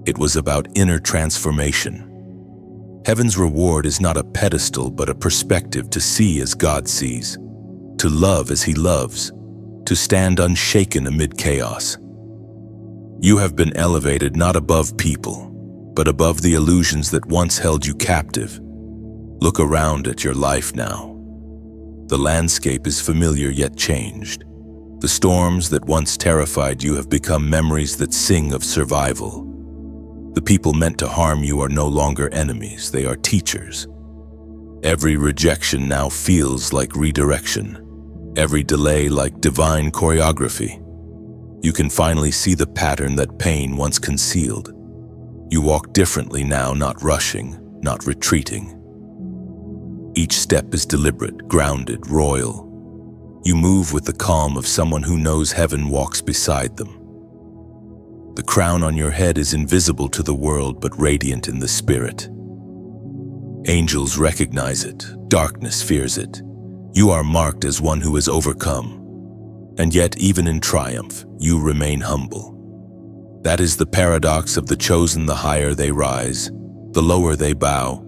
It was about inner transformation. Heaven's reward is not a pedestal, but a perspective to see as God sees, to love as he loves, to stand unshaken amid chaos. You have been elevated not above people, but above the illusions that once held you captive. Look around at your life now. The landscape is familiar yet changed. The storms that once terrified you have become memories that sing of survival. The people meant to harm you are no longer enemies, they are teachers. Every rejection now feels like redirection, every delay like divine choreography. You can finally see the pattern that pain once concealed. You walk differently now, not rushing, not retreating. Each step is deliberate, grounded, royal. You move with the calm of someone who knows heaven walks beside them. The crown on your head is invisible to the world, but radiant in the spirit. Angels recognize it, darkness fears it. You are marked as one who has overcome. And yet, even in triumph, you remain humble. That is the paradox of the chosen. The higher they rise, the lower they bow.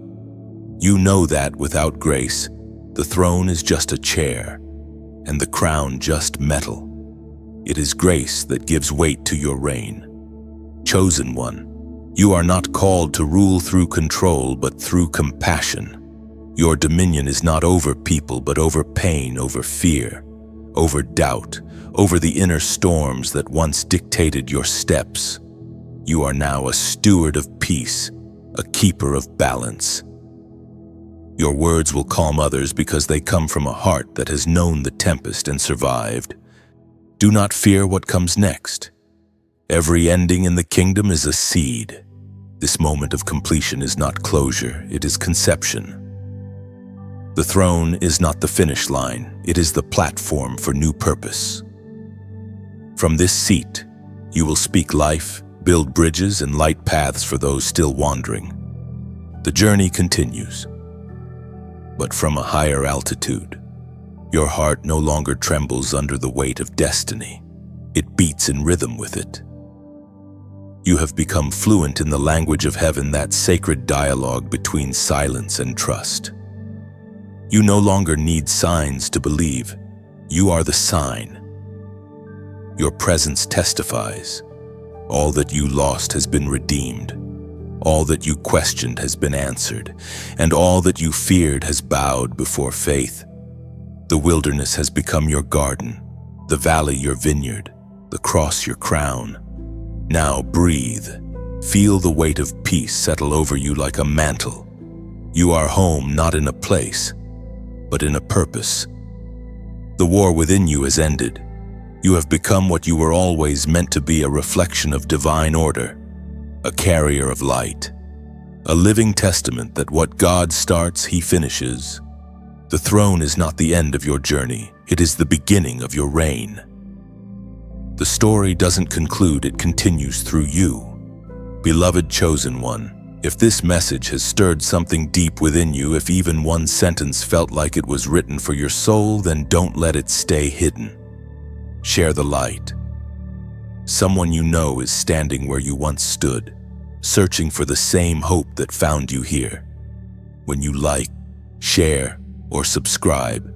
You know that without grace, the throne is just a chair, and the crown just metal. It is grace that gives weight to your reign. Chosen one, you are not called to rule through control, but through compassion. Your dominion is not over people, but over pain, over fear, over doubt, over the inner storms that once dictated your steps. You are now a steward of peace, a keeper of balance. Your words will calm others because they come from a heart that has known the tempest and survived. Do not fear what comes next. Every ending in the kingdom is a seed. This moment of completion is not closure, it is conception. The throne is not the finish line, it is the platform for new purpose. From this seat, you will speak life, build bridges, and light paths for those still wandering. The journey continues, but from a higher altitude. Your heart no longer trembles under the weight of destiny. It beats in rhythm with it. You have become fluent in the language of heaven, that sacred dialogue between silence and trust. You no longer need signs to believe. You are the sign. Your presence testifies. All that you lost has been redeemed. All that you questioned has been answered, and all that you feared has bowed before faith. The wilderness has become your garden, the valley your vineyard, the cross your crown. Now breathe. Feel the weight of peace settle over you like a mantle. You are home not in a place, but in a purpose. The war within you has ended. You have become what you were always meant to be, a reflection of divine order, a carrier of light, a living testament that what God starts, He finishes. The throne is not the end of your journey, it is the beginning of your reign. The story doesn't conclude, it continues through you. Beloved chosen one, if this message has stirred something deep within you, if even one sentence felt like it was written for your soul, then don't let it stay hidden. Share the light. Someone you know is standing where you once stood, searching for the same hope that found you here. When you like, share, or subscribe,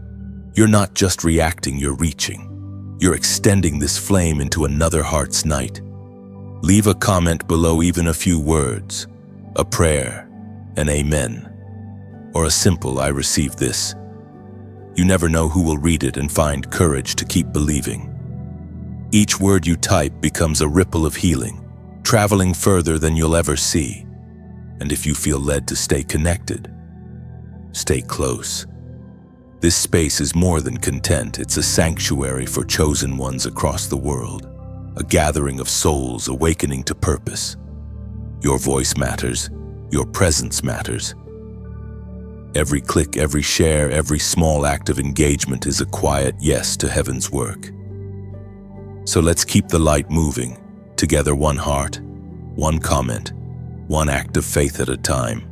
you're not just reacting, you're reaching. You're extending this flame into another heart's night. Leave a comment below, even a few words, a prayer, an amen, or a simple "I received this." You never know who will read it and find courage to keep believing. Each word you type becomes a ripple of healing, traveling further than you'll ever see. And if you feel led to stay connected, stay close. This space is more than content, it's a sanctuary for chosen ones across the world, a gathering of souls awakening to purpose. Your voice matters, your presence matters. Every click, every share, every small act of engagement is a quiet yes to heaven's work. So let's keep the light moving, together, one heart, one comment, one act of faith at a time.